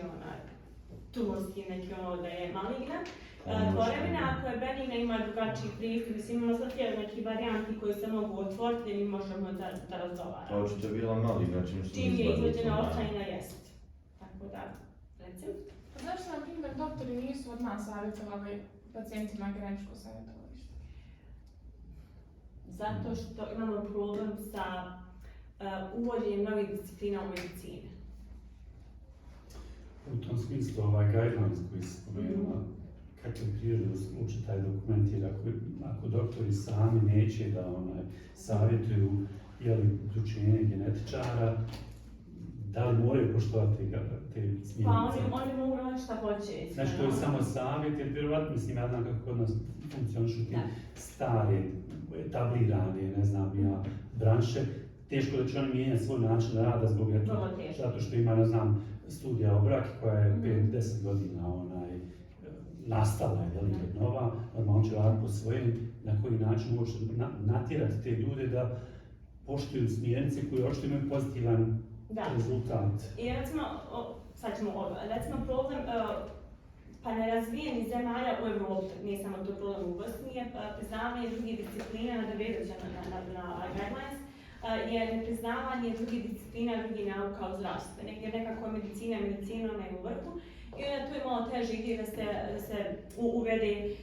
tumorski neki da je maligna. Tvorevina, ako je benigna, ima drugačiji pristup. Mislim, imamo sad neki varijanti koji se mogu otvoriti i mi možemo da razgovaramo. Pa očito je bila maligna, čim je izvađena očajna jest. Tako da, recimo. Pa zašto, na primjer, doktori nisu od nas savjetovali pacijentima genetičko savjetovalište? Zato što imamo problem sa uvođenjem novih disciplina u medicini. U tom smislu, guidelines koji se spomenula, kako je priroda uči taj dokument, jer ako doktori sami neće da savjetuju uključenje genetičara, da li moraju poštovati te smjernice? Pa oni mogu raditi šta hoće. Znači, to je samo savjet, jer vjerovatno, mislim, ja znam kako kod nas funkcionišu ti stare, etablirane, ne znam ja, branše. Teško da će oni mijenjati svoj način rada zbog zato što ima, ne znam, studija o braki koja je 5-10 godina nastala je nova, normalno će raditi po svojem, na koji način može natjerati te ljude da poštuju smjernice koje očito imaju pozitivan rezultat. I recimo, sad ćemo recimo problem pa nerazvijenih zemalja u Evropi, nije samo to problem u Bosni, je priznavanje drugih disciplina nadovezujuća na guidelines, je nepriznavanje drugih disciplina, drugih nauka u zdravstvu. Nekako medicina je u vrhu. I onda tu je malo teže gdje da se uvede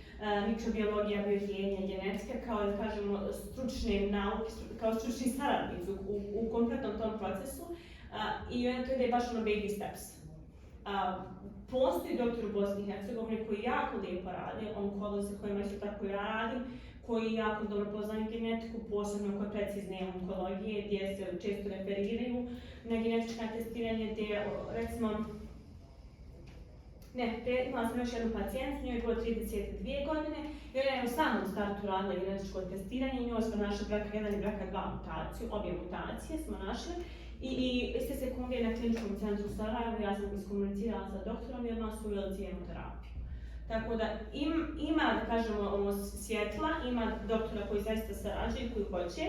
mikrobiologija, biohigijena, genetska, kao da kažemo stručne nauke, kao stručni saradnici u konkretnom tom procesu. I onda to ide baš baby steps. Postoji doktor u Bosni i Hercegovini koji jako lijepo radi, onkolozi sa kojima isto tako ja radim, koji jako dobro poznaju genetiku, posebno kod precizne onkologije, gdje se često referiraju na genetička testiranje, gdje recimo imala sam još jednu pacijentku, njoj je bilo 32 godine i ona je u samom startu radila genetičko testiranje i njoj smo našli BRCA1 i BRCA2 mutaciju, obje mutacije smo našli. I iste sekunde na kliničkom centru u Sarajevu ja sam iskomunicirala sa doktorom i odmah su uveli cijenu terapiju. Tako da ima, da kažemo, svjetla, ima doktora koji zaista sarađuju, koji hoće,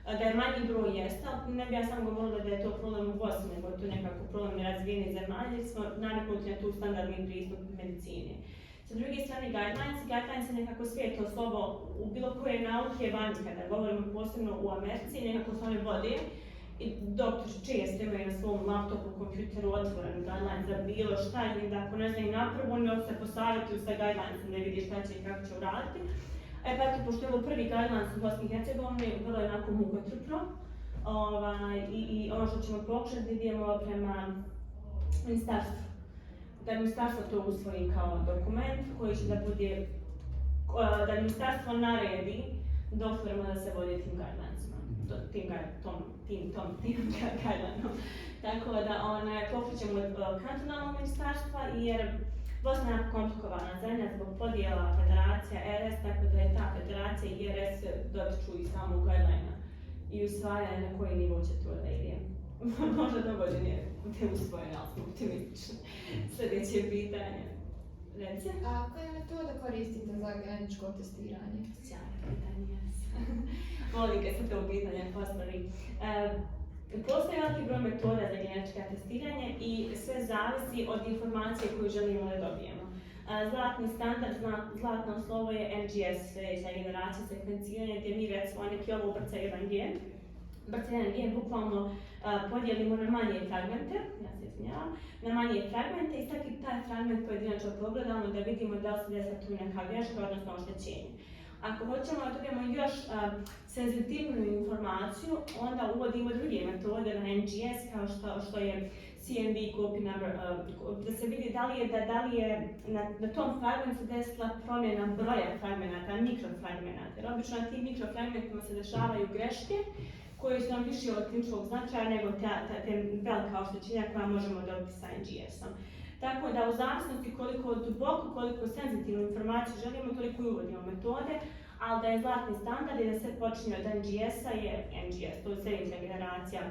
da je manji broj jeste, ali ne bi ja sam govorila da je to problem u Bosni, nego je to nekako problem nerazvijenih zemalja, jer smo naviknuti na tu standardni pristup medicine. Sa druge strane, guidelines je nekako svijetlo slovo u bilo koje nauke vani, kada govorimo posebno u Americi, nekako se one vode. I doktori često imaju na svom laptopu, kompjuteru otvoren guidelines za bilo šta i da ako ne znaju napravo, onda se posavjetuju sa guidelinesom da vidi šta će i kako će uraditi. Pa eto, pošto je ovo prvi guidelines u Bosni i Hercegovini, bilo je onako mukotrpno. I ono što ćemo pokušati da idemo prema ministarstvu. Da ministarstvo to usvoji kao dokument koji će da bude, da ministarstvo naredi doktorima da se vodi tim guidelinesima. Tim guidelineom. Tako da pokrećemo od kantonalnog ministarstva jer Bosna je komplikovana zemlja zbog podijela federacija RS, tako da je ta federacija i RS dotiču i samog guidelinea i usvajanje na koji nivo će to da ide. Možda dogodine ne usvojene, ali smo optimistični. Sljedeće pitanje. Reci. A koje metode koristite za genetičko testiranje? Sjajno pitanje, jes. Volim kad se to pitanje postavi. Postoji veliki broj metoda za genetičko testiranje i sve zavisi od informacije koju želimo da dobijemo. Zlatni standard, zlatno slovo je NGS, sljedeća generacija sekvenciranja, gdje mi recimo neki ovo ubrca jedan gen, Barcelona je bukvalno podijelimo na manje fragmente, ja se izvinjavam, na manje fragmente i svaki taj fragment pojedinačno pogledamo da vidimo da li se desila tu neka greška, odnosno oštećenje. Ako hoćemo da dobijemo još senzitivnu informaciju, onda uvodimo druge metode na NGS kao što je CNV copy number, da se vidi da li je na tom fragmentu desila promjena broja fragmenata, mikrofragmenata. Jer obično na tim mikrofragmentima se dešavaju greške koje su nam više od kliničkog značaja nego te velika oštećenja koja možemo dobiti sa NGS-om. Tako da u zavisnosti koliko duboko, koliko senzitivnu informaciju želimo, toliko i uvodimo metode, ali da je zlatni standard i da se počinje od NGS-a je NGS, to je sljedeća generacija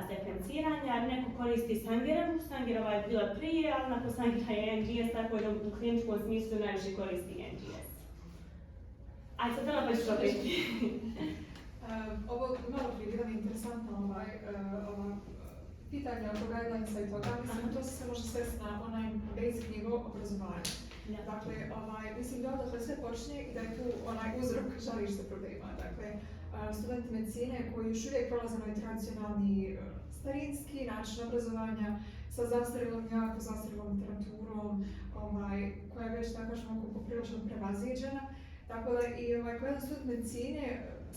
sekvenciranja. Neko koristi Sangerovu, Sangerova je bila prije, ali nakon Sangera je NGS, tako da u kliničkom smislu najviše koristi NGS. Ajde, sad da ćeš opet. Ovo malo prije bilo mi interesantno pitanje oko guidelinesa i toga, mislim, to se može svesti na onaj basic nivo obrazovanja. Dakle, mislim da odatle sve počinje i da je tu onaj uzrok žarište problema. Dakle, studenti medicine koji još uvijek prolaze na tradicionalni starinski način obrazovanja sa zastarjelom, jako zastarjelom literaturom, koja je već, tako kažemo, poprilično prevaziđena. Tako da i kao jedan student medicine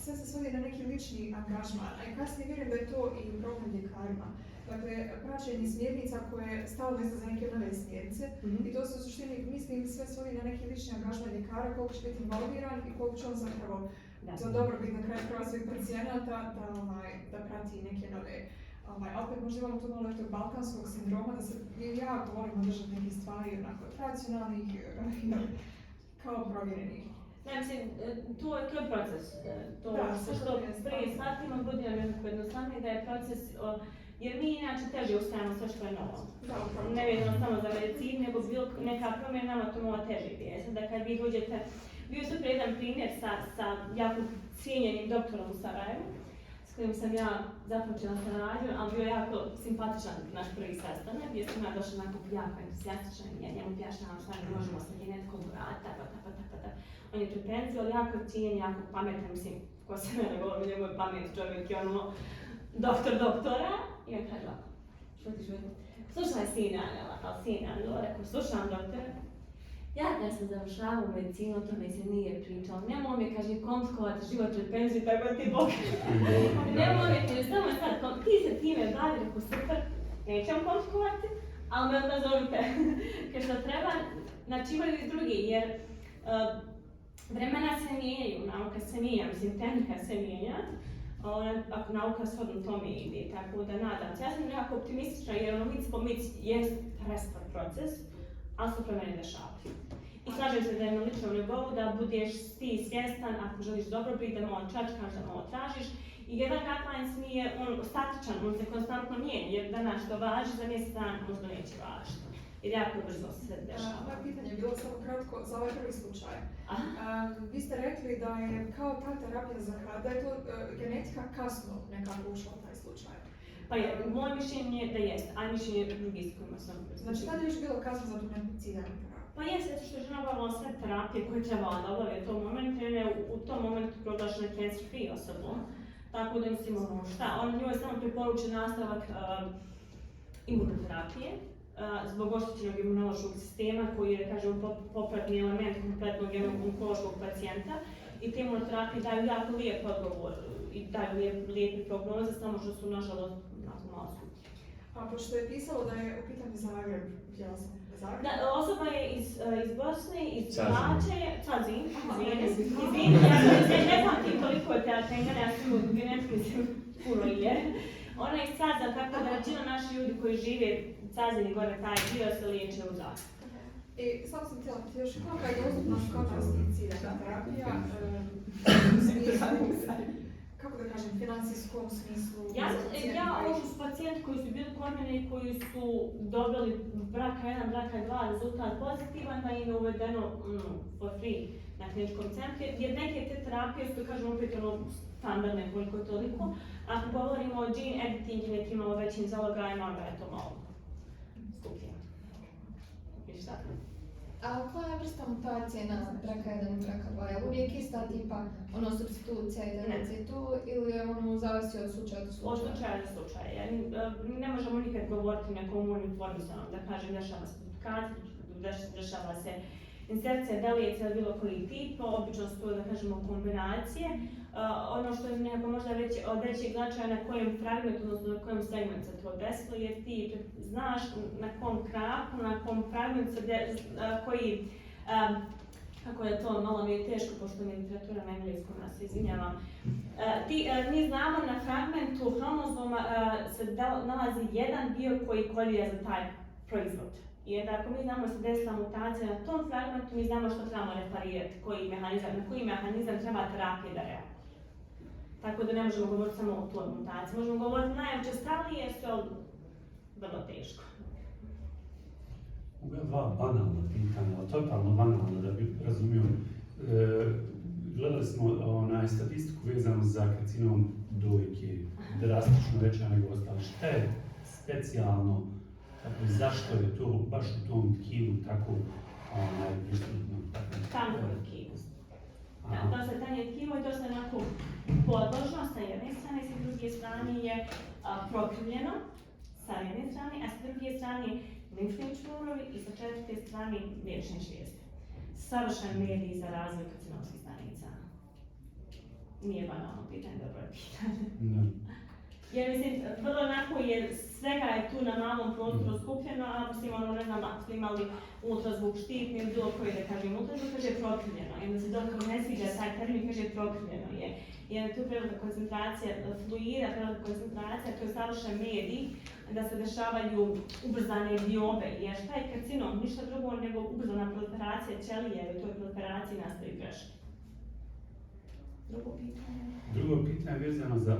sve se svodi na neki lični angažman, a i kasnije vjerujem da je to i problem ljekarima. Dakle, praćenje smjernica koje stalno izlaze za neke nove smjernice i to se u suštini, mislim, sve svodi na neki lični angažman ljekara, koliko će biti involviran i koliko će on zapravo za dobrobit na kraju krajeva svojih pacijenata da prati neke nove. Opet možda imamo tu malo tog balkanskog sindroma da se jako volimo držati nekih stvari onako tradicionalnih, kao provjerenih. Ja mislim, to je proces. Što prije shvatimo, bude nam jednostavnije da je proces, jer mi inače teže ustajamo sve što je novo. Ne vezano samo za medicinu, nego bilo neka promjena nama to malo teže ide. Da kad vi dođete, bio je super jedan primjer sa jako cijenjenim doktorom u Sarajevu, s kojim sam ja započela saradnju, ali bio je jako simpatičan naš prvi sastanak, gdje sam ja došla onako jako entuzijastičan i ja njemu objašnjavam šta mi možemo sa genetikom uraditi, on je pretenzio, ali jako cijenjen, jako pametan, mislim, ko se mene govori, njemu je pamet čovjek, je ono doktora. I on kaže ovako, šutiš me, slušaj sine Anela, ali sine Anela, rekao, slušam doktore, ja kad sam završavao medicinu, o tome se nije pričalo, nemoj mi, kaže, komplikovati život pred penziju, tako ti Bog. Nemoj mi, kaže, samo sad, ti se time bavi, rekao, super, nećem komplikovati, ali me onda zovite, kaže, što treba, znači imaju i drugi, jer vremena se mijenjaju, nauka se mijenja, mislim, tehnika se mijenja, ako nauka shodno tome ide, tako da nadam se. Ja sam nekako optimistična jer mic po mic jest prespor proces, ali se promjene dešavaju. I slažem se da je na ličnom nivou da budeš ti svjestan ako želiš dobrobit, da malo čačkaš, da malo tražiš. I jedan guidelines nije statičan, on se konstantno mijenja, jer danas što važi za mjesec dana možda neće važiti. Jer jako brzo se sve dešava. Moje pitanje je bilo samo kratko za ovaj prvi slučaj. Vi ste rekli da je kao ta terapija za da je to genetika kasno nekako ušla u taj slučaj. Pa je, moje mišljenje je da jest, a mišljenje je drugi s kojima sam... Znači tada je još bilo kasno za tu neku ciljanu terapiju? Pa jest, zato što je žena obavila sve terapije koje trebala da obavlja u tom momentu, jer je u tom momentu proglašena cancer free osobom. Tako da mislim, njoj je samo preporučen nastavak imunoterapije, zbog oštećenog imunološkog sistema koji je, kažem, popratni element kompletnog onkološkog pacijenta i te imunoterapije daju jako lijep odgovor i daju lijepe prognoze, samo što su nažalost malo skuplje. A pošto je pisalo da je u pitanju Zagreb, htjela sam Zagreb? Da, osoba je iz Bosne, iz Čače, Cazin, ne pamtim toliko je te tengane, ja sam genetski puno je. Ona je iz Caza, tako da većina naši ljudi koji žive u Cazini gore taj dio se liječe u Zagrebu. I samo sam htjela pitati još kolika je dostupna kod ciljana terapija, kako da kažem, financijskom smislu? Ja ovo su pacijenti koji su bili kod mene i koji su dobili braka 1, braka 2 rezultat pozitivan, da im je uvedeno for free na kliničkom centru, jer neke te terapije su, kažem, opet standardne koliko toliko. Ako govorimo o gene editing i nekim malo većim zalogajima, onda je to malo skuplje. Viš tako? A koja je vrsta mutacije na braka 1 i braka 2? Je li uvijek ista tipa supstitucija i delecija tu ili je ono zavisi od slučaja do slučaja? Od slučaja do slučaja. Ne možemo nikad govoriti o nekom uniformisanom, da kažem dešava se duplikacija, dešava se insercija, delecija ili bilo koji tip, obično su to da kažemo kombinacije. Ono što je nekako možda od većeg značaja na kojem fragmentu, odnosno na kojem segmentu se to desilo, jer ti znaš na kom kraku, na kom fragmentu se koji, kako je to, malo mi je teško, pošto mi je literatura na engleskom, ja se izvinjavam. Mi znamo na fragmentu hromozoma se nalazi jedan dio koji kodira za taj proizvod. Jer ako mi znamo da se desila mutacija na tom fragmentu, mi znamo što trebamo reparirati, na koji mehanizam treba terapija da reaguje. Tako da ne možemo govoriti samo o toj mutaciji. Možemo govoriti najučestalije, jer je vrlo teško. Ovo je dva banalna pitanja, totalno banalna da bi razumio. Gledali smo statistiku vezanu za karcinom dojke, drastično veća nego ostalo. Šta je specijalno, zašto je to baš u tom tkivu tako prisutno? Tanko tkivo. To se tanje tkivo i to se onako podložno sa jedne strane, sa druge strane je prokrivljeno sa jedne strane, a sa druge strane limfni čvorovi i sa četvrte strane mliječne žlijezde. Savršen medij za razvoj karcinomskih stanica. Nije banalno pitanje, dobro je pitanje. Jer mislim, vrlo onako je, svega je tu na malom prostoru skupljeno, a ako ste imali, ne znam, ako ste imali ultrazvuk štitni ili bilo koji, da kažem, ultrazvuk, kaže prokrivljeno. I onda se dok ne sviđa taj termin, kaže prokrivljeno je. Jer tu prirodna koncentracija fluida, prirodna koncentracija, to je savršen medij, da se dešavaju ubrzane diobe. Jer šta je karcinom? Ništa drugo nego ubrzana proliferacija ćelije, jer u toj proliferaciji nastaju greške. Drugo pitanje je vezano za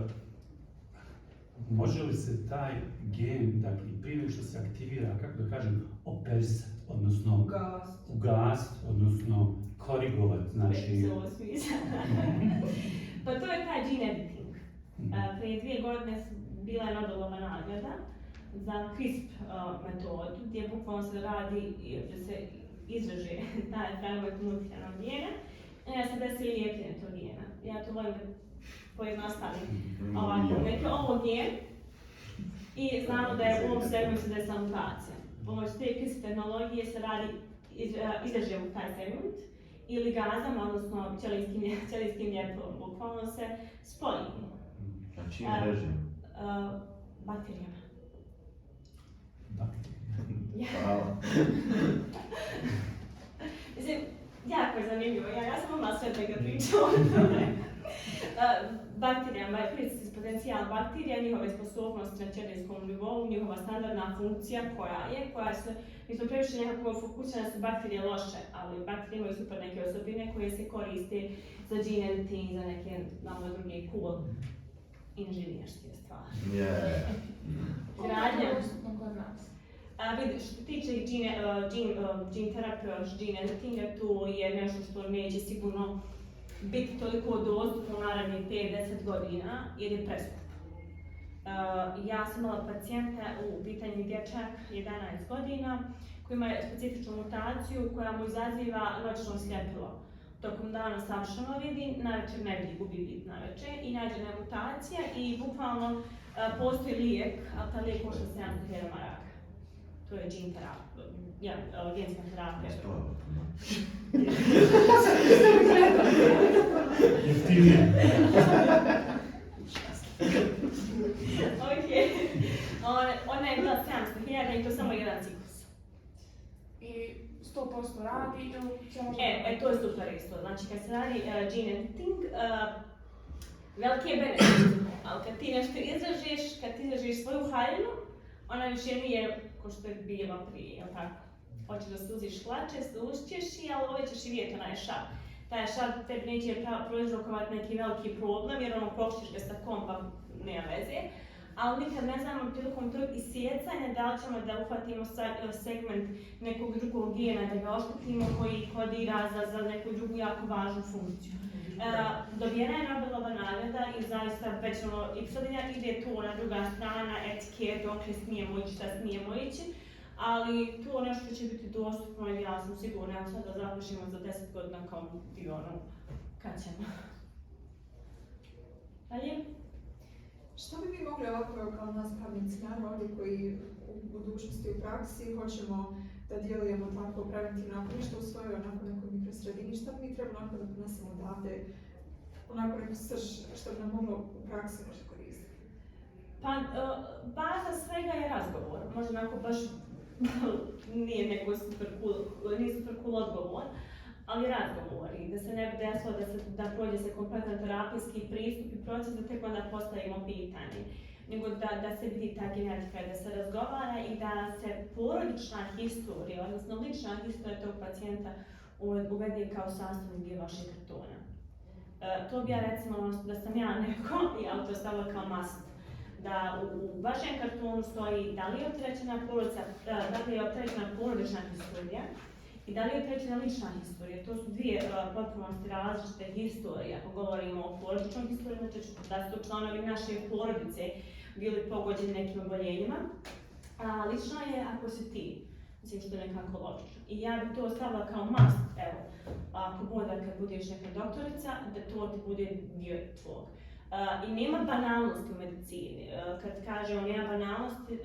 može li se taj gen, dakle, prije nego što se aktivira, kako da kažem, operisati, odnosno ugasiti, odnosno korigovati, znači... Pa to je taj gene editing. Prije 2 godine bila je Nobelova nagrada za CRISP metodu, gdje bukvalno se radi, da se izraže taj fragment mutiranog gena, i ja se desi lijepljenje tog gena. Ja to volim da pojednostavim ovako, dakle ovo gen i znamo da je u ovom segmentu se desila mutacija. Pomoć te CRISP tehnologije se radi, izraže u taj segment i ligazama, odnosno ćelijskim ljepom, bukvalno se spoji. A čim reže? Bakterijama. Hvala. Mislim, jako je zanimljivo, ja sam imala sve da ga pričam o tome. Bakterijama, potencijal bakterija, njihove sposobnosti na ćelijskom nivou, njihova standardna funkcija koja se, mi smo previše nekako fokusirani da su bakterije loše, ali bakterije imaju super neke osobine koje se koriste za gene editing, za neke malo druge cool inženjerske stvari. Gradnja. Kod nas. Vidiš, što se tiče gene terapije, gene editinga, to je nešto što neće sigurno biti toliko dostupno u narednih 5-10 godina jer je preskupo. Ja sam imala pacijenta u pitanju dječak 11 godina koji ima specifičnu mutaciju koja mu izaziva noćno sljepilo. Tokom dana savršeno vidi, navečer ne vidi, gubi vid navečer i nađena je mutacija i bukvalno postoji lijek, ali taj lijek košta 7.000 maraka. To je gene terapija, genska terapija. Jeftinije. Ok. Ona je bila 700.000 i to samo jedan ciklus. I 100% radi ili će možda... To je super isto. Znači kad se radi gene editing, veliki je benefit. Ali kad ti nešto izražiš, kad ti izražiš svoju haljinu, ona više nije ko što je bila prije, jel tako? Hoćeš da suziš hlače, sušćeš i, ali ove ćeš i vidjeti, ona je šar. Taj šar tebi neće proizrokovati neki veliki problem, jer ono prošćeš ga sa kompa, nema veze. Ali nikad ne znamo prilikom tog isjecanja da li ćemo da uhvatimo segment nekog drugog gena, da ga oštetimo koji kodira za neku drugu jako važnu funkciju. Dobijena je Nobelova nagrada i zaista već ide tu na druga strana etike, dok smijemo ići, šta smijemo ići. ali to nešto će biti dostupno i ja sam sigurna, ako sad da zapišemo za 10 godina kao i ono, kad ćemo. Dalje? Što bi mi mogli ovako kao nas pravnici, naravno ovdje koji u budućnosti u praksi hoćemo da djelujemo tako preventivno, ako ništa u svojoj onako nekoj mikrosredini, što bi mi trebalo onako da ponesemo odavde, onako neku srž što bi nam moglo u praksi možda koristiti? Pa, baza svega je razgovor. Možda onako baš nije neko super cool odgovor, ali razgovor. I da se ne bi desilo da prođe se kompletan terapijski pristup i proces da tek onda postavimo pitanje. Nego da se vidi ta genetika, da se razgovara i da se porodična historija, odnosno lična historija tog pacijenta uvede kao sastavni dio vašeg kartona. To bi ja recimo, da sam ja neko, ja to stavila kao must. Da u vašem kartonu stoji da li je opterećena porodica, da li je opterećena porodična historija i da li je opterećena lična historija. To su dvije potpunosti različite historije. Ako govorimo o porodičnom historiji, znači da su članovi naše porodice bili pogođeni nekim oboljenjima. A lična je ako si ti, mislim što je nekako logično. I ja bih to stavila kao must, evo, ako bude kad budeš neka doktorica, da to ti bude dio tvog. I nema banalnosti u medicini. Kad kažemo nema banalnosti,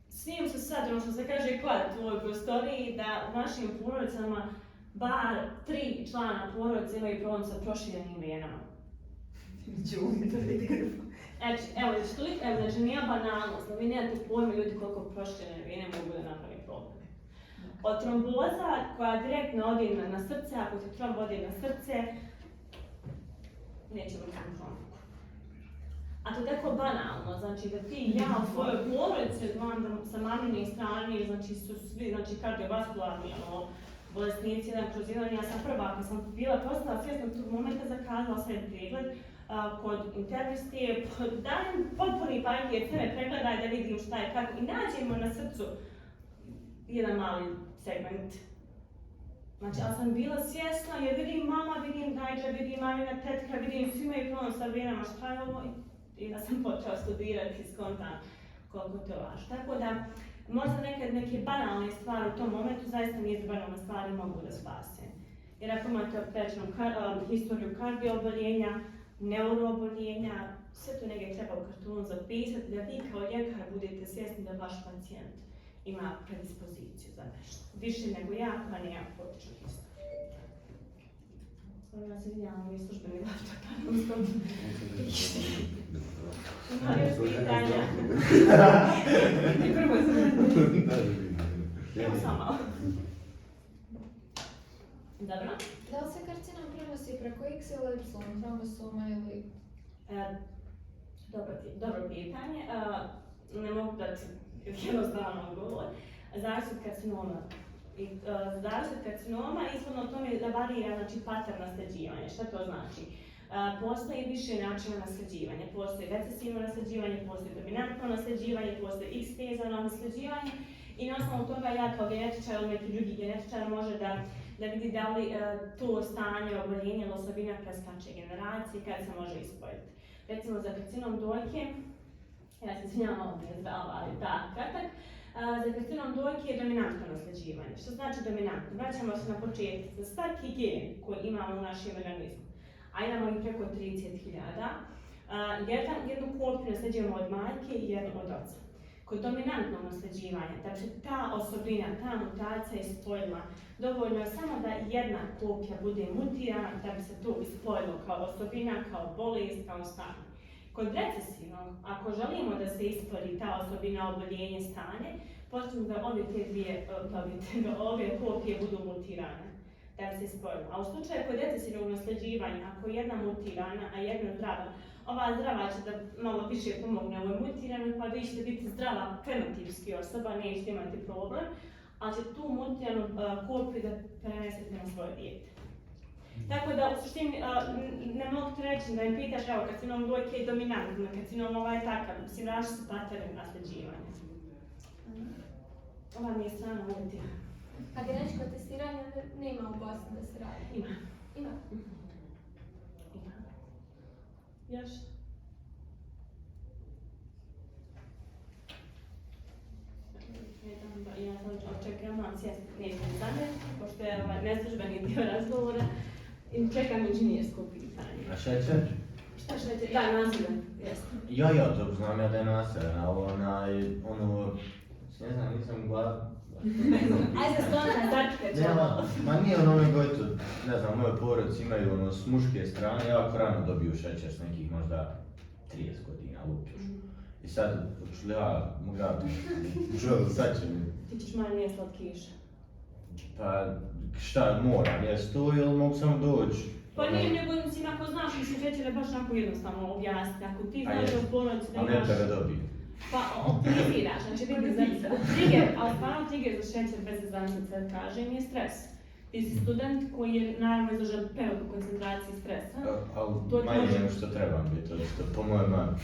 smijem se sad, ono što se kaže klat u ovoj prostoriji, da u našim porodicama bar 3 člana porodice imaju problem sa proširenim venama. Znači, nema banalnost, vi nemate pojma ljudi koliko proširene vene mogu da napravi problem. Od tromboza koja direktno ode na srce, ako ti tromb ode na srce, neće biti kroniku. A to je tako banalno, znači da ti i ja u svojoj porodici znam da sa mamine strane, znači su svi kardiovaskularni bolesnici, jedan kroz jedan, ja sam prva, kad sam bila postala svjesna tog momenta, zakazala sam pregled kod interniste, dajem potpuni paket, sve me pregledaj da vidim šta je kako i nađemo na srcu jedan mali segment. Znači, ali sam bila svjesna jer vidim mama, vidim Dajđa, vidim mamina tetka, vidim svi imaju problem sa venama, šta je ovo? I da sam počela studirati i skontam koliko to važno. Tako da, možda neke banalne stvari u tom momentu zaista nije banalne stvari mogu da spase. Jer ako imate opterećenu historiju kardioboljenja, neurooboljenja, sve to negdje treba u kartonu zapisati da vi kao ljekar budete svjesni da vaš pacijent ima predispoziciju za nešto. Više nego ja, pa nemam porodičnu historiju. Ja se vidjela moj službeni laptop, tamo sam ima još pitanja. Prvo evo samo malo. Dobro. Da li se karcinom prenosi preko X ili Y hromosoma ili... Dobro pitanje. Ne mogu dati jednostavno odgovor. Zavisi od karcinoma. Zavisi od karcinoma i ishodno o tome da varira pattern nasljeđivanja. Šta to znači? Postoji više načina nasljeđivanja. Postoji recesivno nasljeđivanje, postoji dominantno nasljeđivanje, postoji X-vezano nasljeđivanje i na osnovu toga ja kao genetičar ili neki drugi genetičar može da vidi da li to stanje, oboljenje ili osobina preskače generacije kad se može ispojiti. Recimo za karcinom dojke, ja se izvinjavam malo nije zvala, ali kratak, za karcinom dojke je dominantno nasljeđivanje. Što znači dominantno? Vraćamo se na početak. Za svaki gen koji imamo u našem organizmu, a imamo ih preko 30.000, jednu kopiju nasljeđujemo od majke i jednu od oca. Kod dominantnog nasljeđivanja, da će ta osobina, ta mutacija ispojila, dovoljno je samo da jedna kopija bude mutirana da bi se to ispojilo kao osobina, kao bolest, kao stanje. Kod recesivnog, ako želimo da se ispolji ta osobina, oboljenje, stanje, potrebno da ove kopije budu mutirane da bi se ispojilo. A u slučaju kod recesivnog nasljeđivanja, ako je jedna mutirana, a jedna zdrava, ova zdrava će da malo više pomogne ovoj mutiranoj, pa vi ćete biti zdrava fenotivski osoba, nećete imati problem, ali će tu mutiranu kopiju da prenesete na svoje dijete. Tako da, u suštini, ne mogu ti reći da im pitaš, evo, karcinom dojke je dominantno, karcinom ovaj takav, mislim, različite su pattern nasljeđivanja. Ova mi je strana mutirana. A genetičko testiranje nema u Bosni da se radi? Ima. Ima? Još? čekam inženjersko pitanje. A šećer? Šta šećer? Da, nasilje. Jeste. Ja, to znam ja da je nasiljen, ali ne znam, nisam Ajde, stvarno, začekaj ćemo. Ma nije nego eto, ne znam, moje porodice imaju s muške strane, jako rano dobiju šećer s nekih možda 30 godina, lupiš. I sad, ja mogu sad će mi... Ti ćeš manje slatkiše. Pa, šta, moram jest to ili mogu samo doći? Pa nije, nego mislim, ako znaš, mislim, šećer je baš onako jednostavno objasniti. Ako ti znaš da u ponoći da imaš... Ali ne da dobiju. Pa optimiziraš, znači vidi za trigger, ali stvarno trigger za šećer bez zezančice, kažem, je stres. Ti si student koji je naravno izložen preveliku koncentraciji stresa. Ali manje nego što trebam biti, to po mojem mami.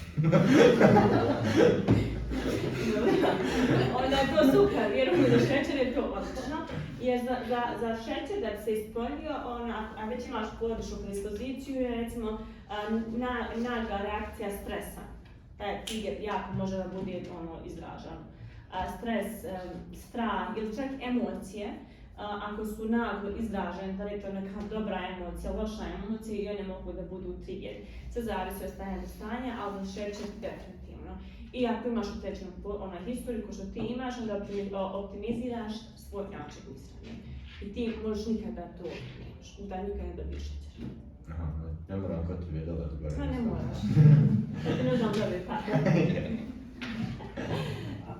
Onda je to super, jer za šećer je to odlično. Jer za šećer da bi se ispoljio, a već imaš porodičnu predispoziciju, je recimo nagla reakcija stresa. Taj trigger jako može da bude izražan. Stres, strah ili čak emocije, ako su naglo izražene, da li je to neka dobra emocija, loša emocija i one mogu da budu trigger. Sve zavisi od stanja do stanja, ali za šećer definitivno. I ako imaš utečenu historiju ko što ti imaš, onda optimiziraš svoj način usranje. I ti možeš nikada to nemaš, da nikada ne dobiješ šećer. Aha, ne moram kod tebe dodati gore. Pa ne moraš. Ne znam da bi tako.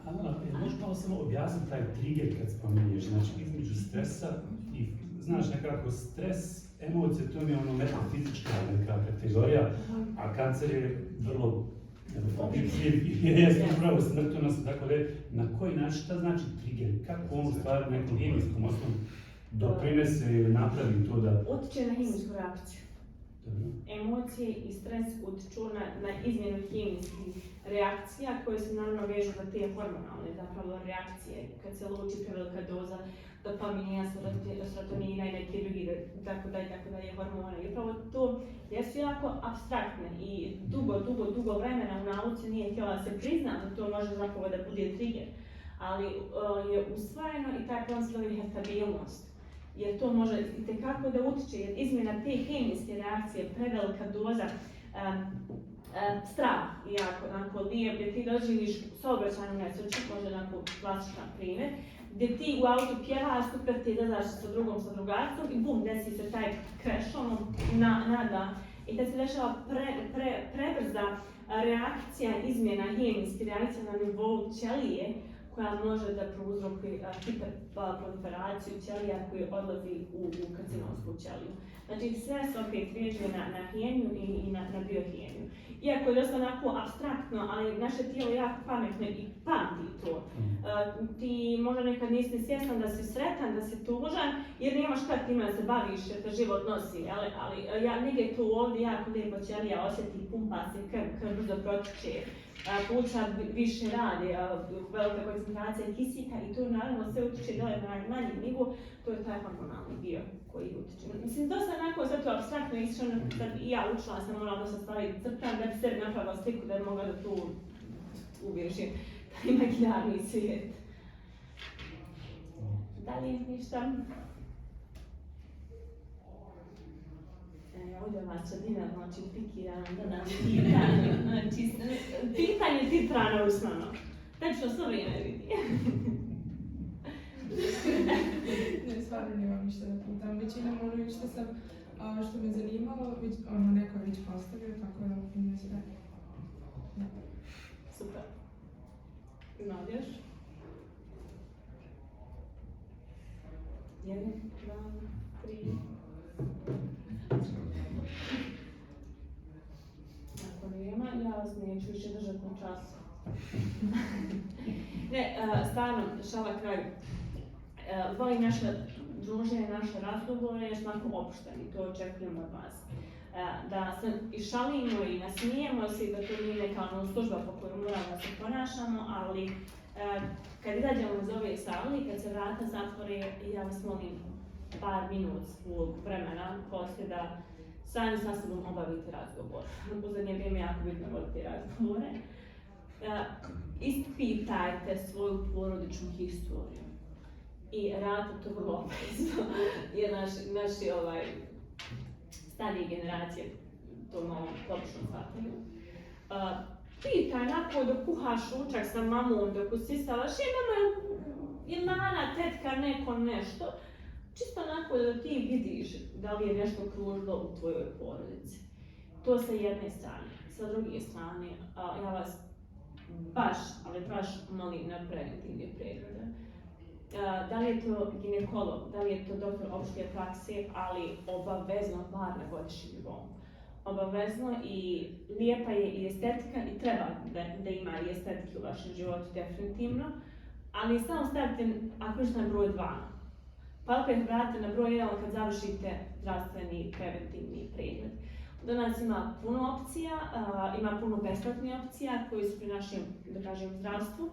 Ana, možeš malo samo objasniti taj trigger kad spominješ, znači između stresa i, znaš, nekako stres, emocije, to mi je metafizička neka kategorija, a kancer je vrlo jeste upravo smrtonosno, tako da na koji način, šta znači trigger, kako on u stvari nekom hemijskom osnovu doprinese ili napravi to da... Utiče na hemijsku reakciju. Emocije i stres utiču na izmjenu hemijskih reakcija koje se naravno vežu za te hormonalne zapravo reakcije. Kad se luči prevelika doza dopamina, serotonina i neki drugi tako dalje hormona. I upravo to jesu jako apstraktne i dugo vremena u nauci nije htjela da se prizna da to može zapravo da bude trigger. Ali je usvojeno i taj koncept hertabilnost. Jer to može itekako da utiče, jer izmjena te hemijske reakcije, prevelika doza strah, jako lijep, gdje ti doživiš saobraćajnu nesreću, može onako klasičan primjer, gdje ti u autu pjevaš, super ti izađaš sa drugarcom i bum, desi se taj crash, nada. I kad se dešava prebrza reakcija, izmjena hemijske reakcije na nivou ćelije, koja može da prouzrokuje hiperproliferaciju ćelija koji odlazi u karcinomsku ćeliju. Znači sve se opet veže na hemiju i na biohemiju. Iako je dosta onako apstraktno, ali naše tijelo je jako pametno i pamti to. Ti možda nekad nisi svjestan da si sretan, da si tužan, jer nemaš kad time da se baviš, jer te život nosi. Ali negdje tu ovdje jako lijepo ćelija osjeti, pumpa se krv brzo protiče. Pluća više radi, velika koncentracija kisika i to naravno sve utiče dole na manji nivo, to je taj hormonalni dio koji utiče. Mislim, dosta onako sve to apstraktno iskreno, kad i ja učila sam morala dosta stvari crtam da bi sebi napravila sliku da bi mogla da tu uvježim da ima imaginarni svijet. Da li ništa? Ovdje vas sredina, znači pikirano da nam pitanje, znači pitanje titrana usmano. Tečno sve vrijeme vidi. Ne, stvarno nemam ništa da pitam. Većinom što me zanimalo, neko je već postavio, tako da nije sve. Super. Nadješ? 1, 2, 3. Ako nema, ja vas neću više držati na času. Ne, stvarno, šala kraj. Volim naše druženje, naše razgovore, jer smo onako opušteni, to očekujem od vas. Da se i šalimo i nasmijemo se i da to nije neka služba po kojoj moramo da se ponašamo, ali kad izađemo iz ove sale i kad se vrata zatvore, ja vas molim par minut svog vremena poslije da sami sa sobom obavite razgovor. U zadnje vrijeme jako bitno voditi razgovore. Ispitajte svoju porodičnu historiju i radite to vrlo oprezno. Jer naši starije generacije to malo pogrešno shvataju. Pitaj nakon dok kuhaš ručak sa mamom, dok usisavaš, mama, je nana, tetka, neko nešto. Čisto onako da ti vidiš da li je nešto kružilo u tvojoj porodici. To sa jedne strane. Sa druge strane, ja vas baš, ali baš molim na preventivne preglede. Da li je to ginekolog, da li je to doktor opšte prakse, ali obavezno bar na godišnjem nivou. Obavezno i lijepa je i estetika i treba da ima i estetike u vašem životu definitivno, ali samo stavite, ako išta na broj 2, pa opet vratite na broj 1 kad završite zdravstveni preventivni pregled. Do nas ima puno opcija, ima puno besplatnih opcija koji su pri našem, da kažem, zdravstvu.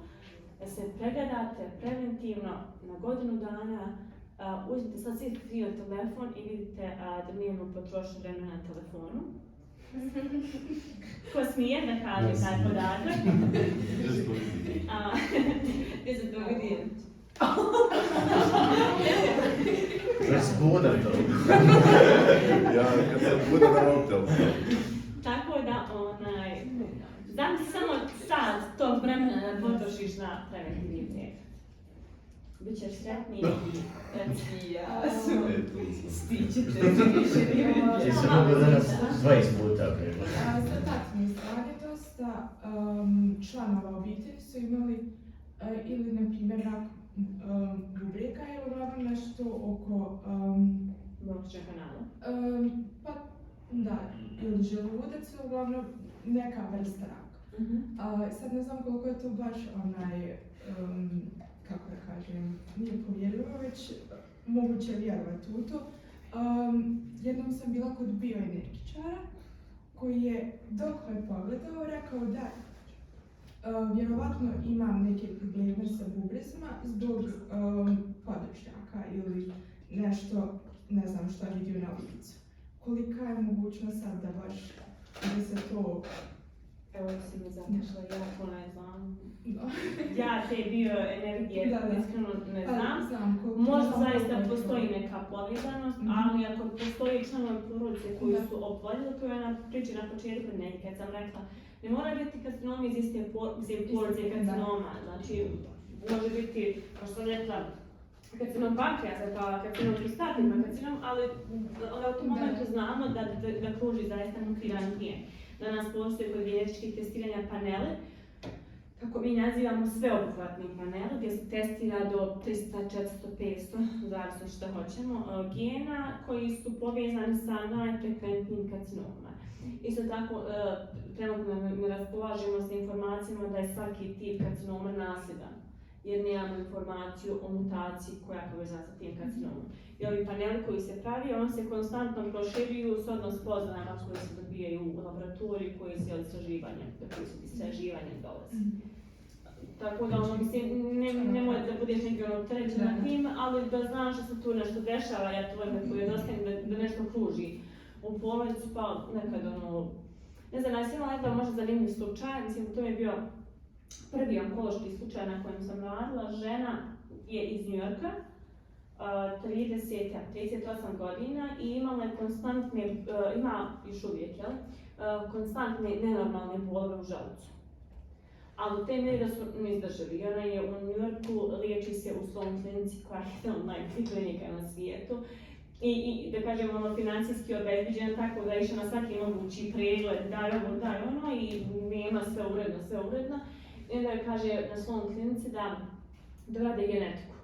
Da se pregledate preventivno na godinu dana, uzmite sad svi fino telefon i vidite dnevnu potrošnju vremena na telefonu. Ko smije da kaže taj podatak? Gdje se to vidi? Razbudan to. Ja kad se budem na motel. Tako da, znam ti samo sad tog vremena da potrošiš na preventivni pregled. Bićeš sretniji i Stićete Ti se mogu danas 20 puta pregleda. Za taktne stvari dosta članova obitelji su imali ili na primjer rak bubrega ili uglavnom nešto oko mogućeg kanala. pa da, ili želudac, uglavnom neka vrsta raka. Sad ne znam koliko je to baš kako da kažem, nije povjerljivo, već moguće vjerovati u to. Jednom sam bila kod bioenergičara koji je dok me pogledao rekao da vjerovatno imam neke probleme sa bubrezima zbog područnjaka ili nešto, ne znam šta vidio na licu. Kolika je mogućnost sad da baš da se to... Evo si me zatašla, ja to ne znam. Ja te bioenergije iskreno ne znam. Možda zaista postoji neka povezanost, ali ako postoji članovi porodice koji su oboljeli, to je ona priča na početku neki kad sam rekla, ne mora biti karcinom iz iste porodice karcinoma, znači može biti, kao što sam rekla, karcinom pankreasa, karcinom prostatima, karcinom, ali u tom momentu znamo da kruži zaista nuklearni gen. Danas postoji kod genetičkih testiranja panele, kako mi nazivamo sveobuhvatni panel, gdje se testira do 300, 400, 500, zavisno što hoćemo, gena koji su povezani sa najfrekventnijim karcinomima. Isto tako, trenutno ne raspolažemo sa informacijama da je svaki tip karcinoma nasljedan, jer nemamo informaciju o mutaciji koja je povezana sa tim karcinomom. I ovi paneli koji se pravi, on se konstantno proširuju s odnos spoznajama koje se dobijaju u laboratoriji, koji se od istraživanja dolaze. Tako da, nemoj da budeš negdje opterećen na tim, ali da znaš da se tu nešto dešava, ja to da nešto kruži u porodicu, pa nekad ne znam, ja sam imala nekada možda zanimljiv slučaj, mislim, to je bio prvi onkološki slučaj na kojem sam radila. Žena je iz Njujorka, 38 godina i imala je konstantne, ima još uvijek, konstantne nenormalne bolove u želucu. Ali te mjere da su neizdržali. Ona je u Njujorku, liječi se u Sloan klinici koja je jedna od najboljih klinika na svijetu. I da kažem, financijski obezbiđena tako da je išla na svaki mogući pregled, daj ono i nema sve uredno. I onda kaže na Sloan klinici da rade genetiku.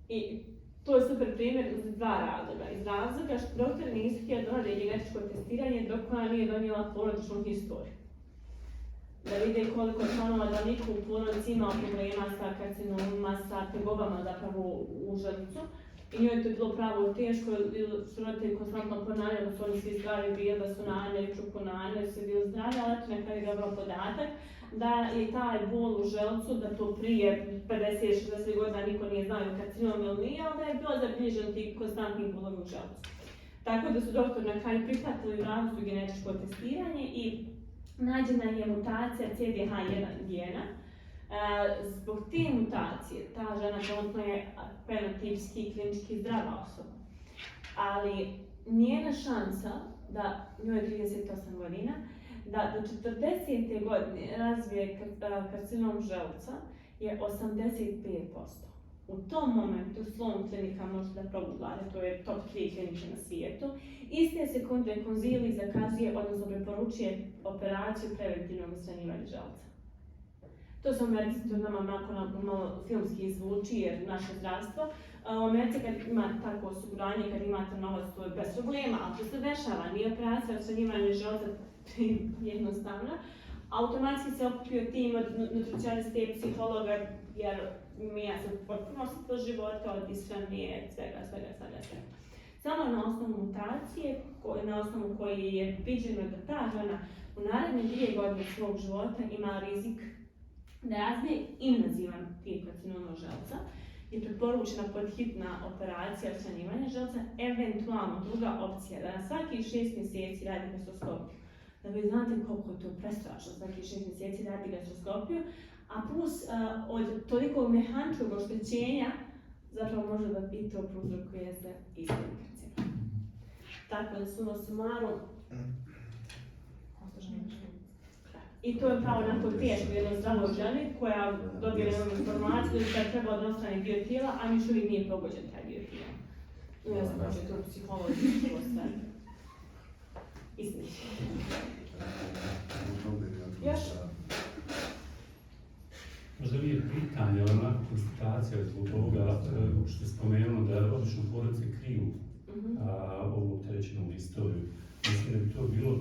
I to je super primjer iz dva razloga. Iz razloga što doktori nisu htjeli da rade genetičko testiranje dok ona nije donijela porodičnu historiju. Da vide koliko članova da niko u porodici imao problema sa karcinomima, sa tegobama zapravo u želucu. I njoj je to bilo pravo teško, su roditelji konstantno ponavljali da su oni svi zdravi bili, da su Nanja i Čuko Nanja, su bili zdravi, ali eto nekada je dobro podatak da je taj bol u želucu, da to prije 50-60 godina niko nije znao karcinom ili nije, ali da je bilo zabilježen ti konstantni bolovi u želucu. Tako da su doktori na kraju prihvatili radnu genetičko testiranje i nađena je mutacija CDH1 gena. Zbog te mutacije, ta žena trenutno je fenotipski i klinički zdrava osoba. Ali njena šansa da njoj je 38 godina, da do 40. godine razvije karcinom želuca je 85%. U tom momentu Sloan klinika možete da progooglate, to je top 3 klinike na svijetu. Iste sekunde konzilij zakazuje, odnosno preporučuje operaciju preventivnog odstranjivanja želuca. To su Americi, to nama malo filmski zvuči jer naše zdravstvo. U Americi kad imate takvo osiguranje, kad imate novac, to je bez problema, ali što se dešava, nije operacija odstranjivanja želuca jednostavna. Automatski se okupio tim od nutricionista i psihologa, jer ja sam potpuno do života, od ishrane, svega. Samo na osnovu mutacije, na osnovu koje je viđeno da ta žena u naredne 2 godine svog života ima rizik da razvije invazivan tip karcinoma želuca, je preporučena podhitna operacija odstranjivanja želuca, eventualno druga opcija da na svakih 6 mjeseci radi gastroskopiju. Da vi znate koliko je to prestrašno, svakih 6 mjeseci radi gastroskopiju, a plus od toliko mehaničkog oštećenja zapravo može da i to prouzrokuje se istim karcinom. Tako da summa summarum. I to je pravo onako teško jednoj zdravoj ženi koja dobije jednu informaciju da je trebalo da ostane dio tijela, a niš uvijek nije pogođen taj dio tijela. Ne znam da će to psihološki sve izmišljeno. Još? Možda mi je pitanje, ali onako konstatacija zbog ovoga što je spomenuo da obično porodice kriju ovu opterećenu istoriju. Mislim da bi to bilo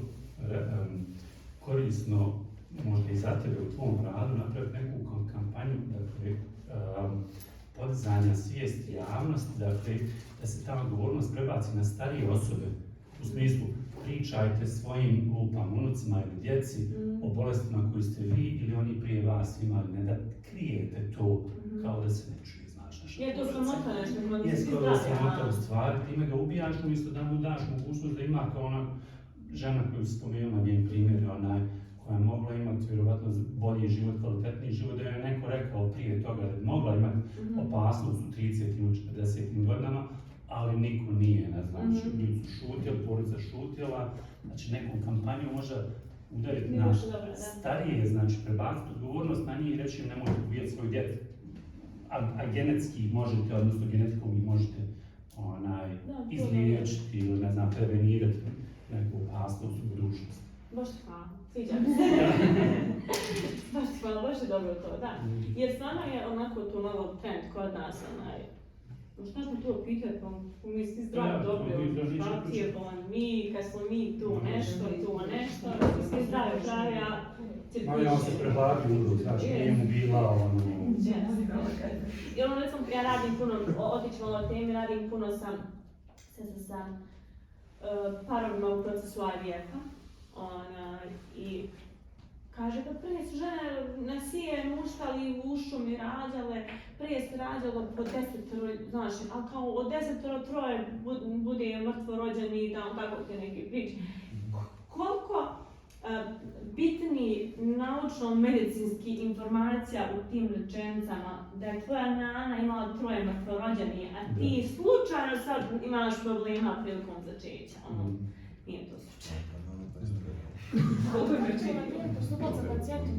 korisno možda i za tebe u tvom radu napraviti neku kampanju, dakle, podizanja svijesti javnosti, dakle, da se ta odgovornost prebaci na starije osobe. U smislu, pričajte svojim unucima ili djeci o bolestima koji ste vi ili oni prije vas imali, ne da krijete to kao da se ne čuje, znaš naša. Je to sramota nešto, je skoro da sramota u stvari, time ga ubijaš umjesto da mu daš mogućnost da ima kao ona žena koju si spomenula, njen primjer, koja je mogla imati vjerovatno bolji život, kvalitetniji život, da je neko rekao prije toga da je mogla imati opasnost u 30 ili 40 godinama, ali niko nije, ne znam, ljudi su šutjeli, porodica šutjela, znači neku kampanju može udariti na starije, znači prebaciti odgovornost na njih i reći im nemojte ubijati svoju djecu, a genetski možete, odnosno genetikom ih možete izliječiti ili ne znam, prevenirati neku opasnost u budućnosti. Baš hvala, sviđa mi se. Baš hvala, baš je dobro to, da. Jer stvarno je onako to malo trend kod nas, šta smo tu opitati, pa mi svi zdravo dobro, partije, mi, kad smo mi tu nešto, svi zdravo pravi, a ja se prehladi udru, znači nije mu bila I recimo, ja radim puno, otići malo o temi, radim puno sa parovima u procesu IVF-a i kaže da prije su žene nasije muštali u ušu mi rađale, prije se rađalo po 10, znaš, ali kao od 10 troje bude mrtvo rođeni, tako te neki priči. Koliko bitni naučno-medicinski informacija u tim rečenicama da je tvoja nana imala 3 mrtvorođeni, a ti slučajno sad imaš problema prilikom začeća. Nije to slučaj. Nije postupati sa pacijentom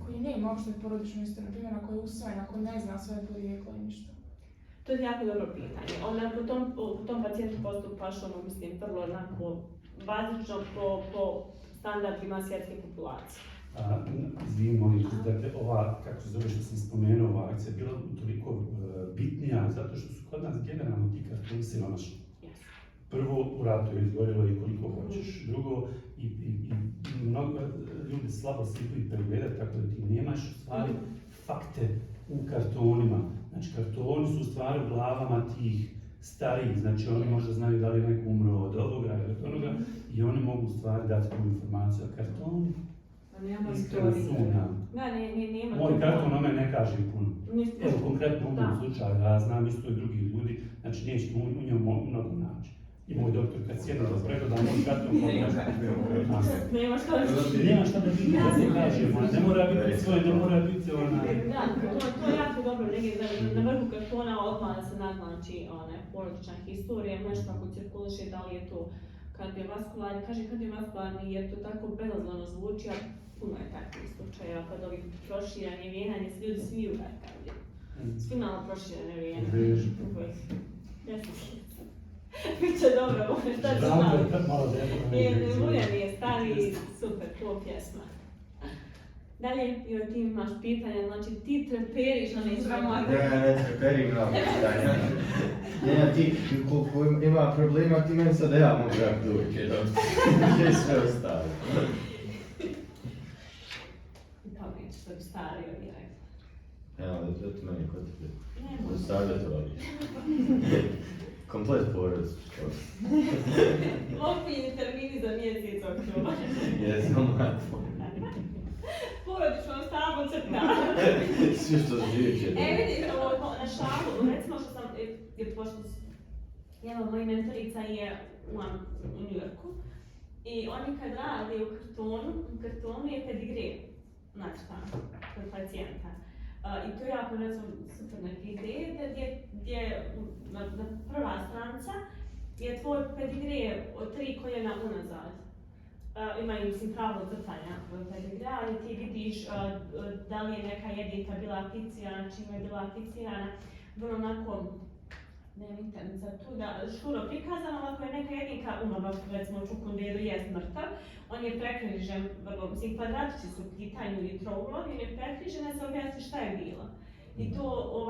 koji nema uopšte porodičnu istoriju, primjer ako je usvojen, ako ne zna svoje porijeklo i ništa. To je jako dobro pitanje. Po tom pacijentu postupaš, mislim, vrlo onako bazično po standardima svjetske populacije. Izvim, molim, dakle, ova, kako se zove što sam spomenuo, ova akcija je bila toliko bitnija zato što su kod nas generalno ti kartoni siromašni. Prvo, u ratu je izgorilo i koliko hoćeš. Drugo, i mnogo ljudi slabo sliku i pregledati, tako da ti nemaš u stvari fakte u kartonima. Znači, kartoni su u stvari u glavama tih starijih, znači oni možda znaju da li je neko umro od ovoga ili od onoga i oni mogu u stvari dati tu informaciju. A kartoni, iskreno sumnjam. Nema. Moj karton o mene ne kaže puno. Evo, konkretno u ovom slučaju, ja znam isto i drugi ljudi, znači nećete u njemu mnogo naći. I moj doktor kad sjedno da pregleda moj karton, nema šta da vidi. Nema šta da vidi, da se kažemo, ne mora biti svoje, ne mora biti Da, to je jako dobro, na vrhu kartona odmah da se naznači porodična historija, nešto ako cirkuliše, da li je to kardiovaskularni, kaže kardiovaskularni jer to tako bezazleno zvuči, a puno je takvih slučajeva kod ovih proširanje vijena gdje se ljudi smiju kardio. Svi malo proširane vijene. Vežu. Biće dobro, možeš da ću malo. Ulja mi je stari, super, cool pjesma. Dalje, joj ti imaš pitanja, znači ti treperiš na informaciju. Ne treperim na pitanja. Ne, ti, koliko ima problema, ti meni sad da ja mogu rak dojke, dok je sve ostalo. Kao nećeš da bi stario direkt. Evo, eto meni kod tebe. Ne, Budu može. savjetovali. Komplet porod. Okvirni termini za mjesec oktobar. Jesam matvo. Porodično stavno crta. Sve što živi Vidi, na šalu, recimo što sam, pošto evo, moja mentorica je u New Yorku i oni kad rade u kartonu je pedigre nacrtan kod pacijenta. I to je jako, recimo, super neke ideje, gdje na prva stranica je tvoj pedigre od 3 koljena unazad. Imaju, mislim, pravilo crtanja pedigrea i ti vidiš da li je neka jedinka bila aficirana, čime je bila aficirana, vrlo onako, nemam internet za tu, da šuro prikazano, ako je neka jedinka umrla, recimo čukunderu jest mrtav, on je prekrižen, vrlo, mislim, kvadratići su u pitanju i trouglog, on je prekrižen da se objasni šta je bilo. I to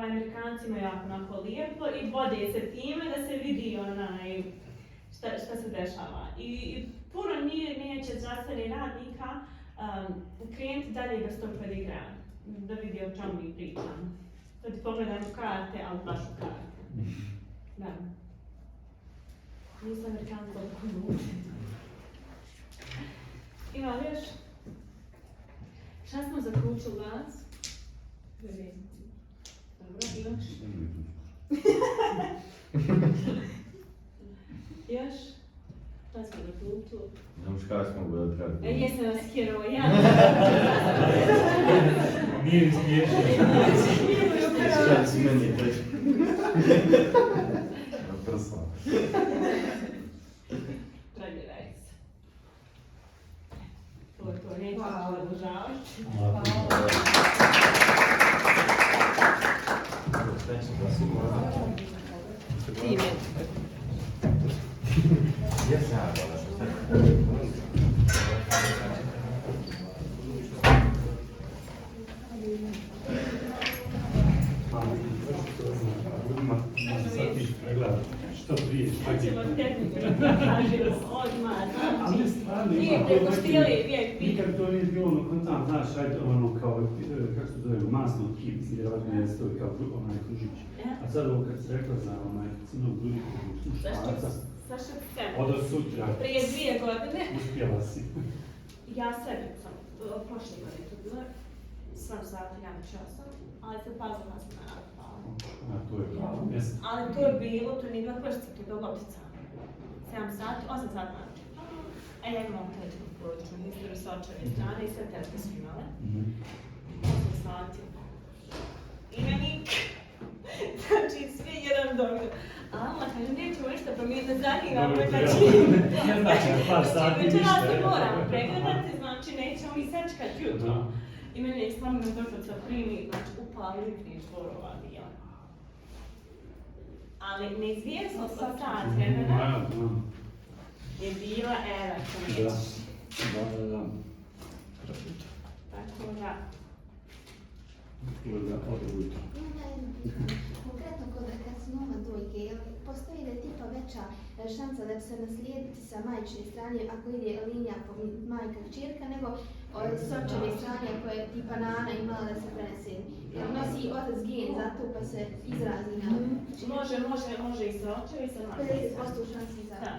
Amerikancima jako onako lijepo i vode se time da se vidi šta se dešava. I puno neće zdravstveni radnika krenuti dalje bez tog pedigra, da vidi o čemu mi pričamo. Da ti pogledamo karte, ali baš u karte. Da. Nisam Amerikanca toliko nuži. Ima li još? Šta smo zaključili danas? Dobro, još? Još? Šta smo zaključili? Za muškarstvo mogu da treba. Jesam vas heroj, ja. Nije smiješno. Šta si meni reći? Prsa. Pregledaj se. To je to, neću Hvala. održavati. Jesam ja hvala što ste. Što prije, što je Hoćemo tehniku da kažem odmah, znači, nije prepoštili vijek biti. nikad to nije bilo ono kontant, znaš, ajde ono kao, kako se zove, masno tkiv, vjerovatno je stoji kao onaj kružić. A sad ovo kad si rekla za onaj crnog grudiku muškarca, Zašto scenu? od sutra Prije 2 godine, uspjela si. ja sebi sam, prošle godine to bilo, sam sati sam, ali se pazila sam na hvala. A to je pravo mjesto. Ali to je bilo, to nije bila prštica, to je bila loptica. 7 sati, 8 sati znači. A ja imam krećenu porodičnu historiju sa očeve strane i sve tetke su imale. 8 sati. Imenik. Znači, svi jedan dobro. A Allah kaže, nećemo ništa promijeniti, ne zanimamo, znači... Ne znači, par sati ništa. Večeras se moramo pregledati, znači nećemo i sečkati jutro. I meni je stvarno doktorica primi, znači upala lipnih čvorova bila. Ali neizvjesnost od sat vremena je bila ko neće. Da. Tako da, Ili da ode ujutro. Konkretno kod karcinoma dojke, jel postoji da je tipa veća šansa da će se naslijediti sa majčine strane ako ide linija po majka kćerka, nego s očeve strane ako je tipa nana imala da se prenese. Jer nosi otac gen za to pa se izrazi na... može i sa očeva i sa majke. 50% šansi za... Da.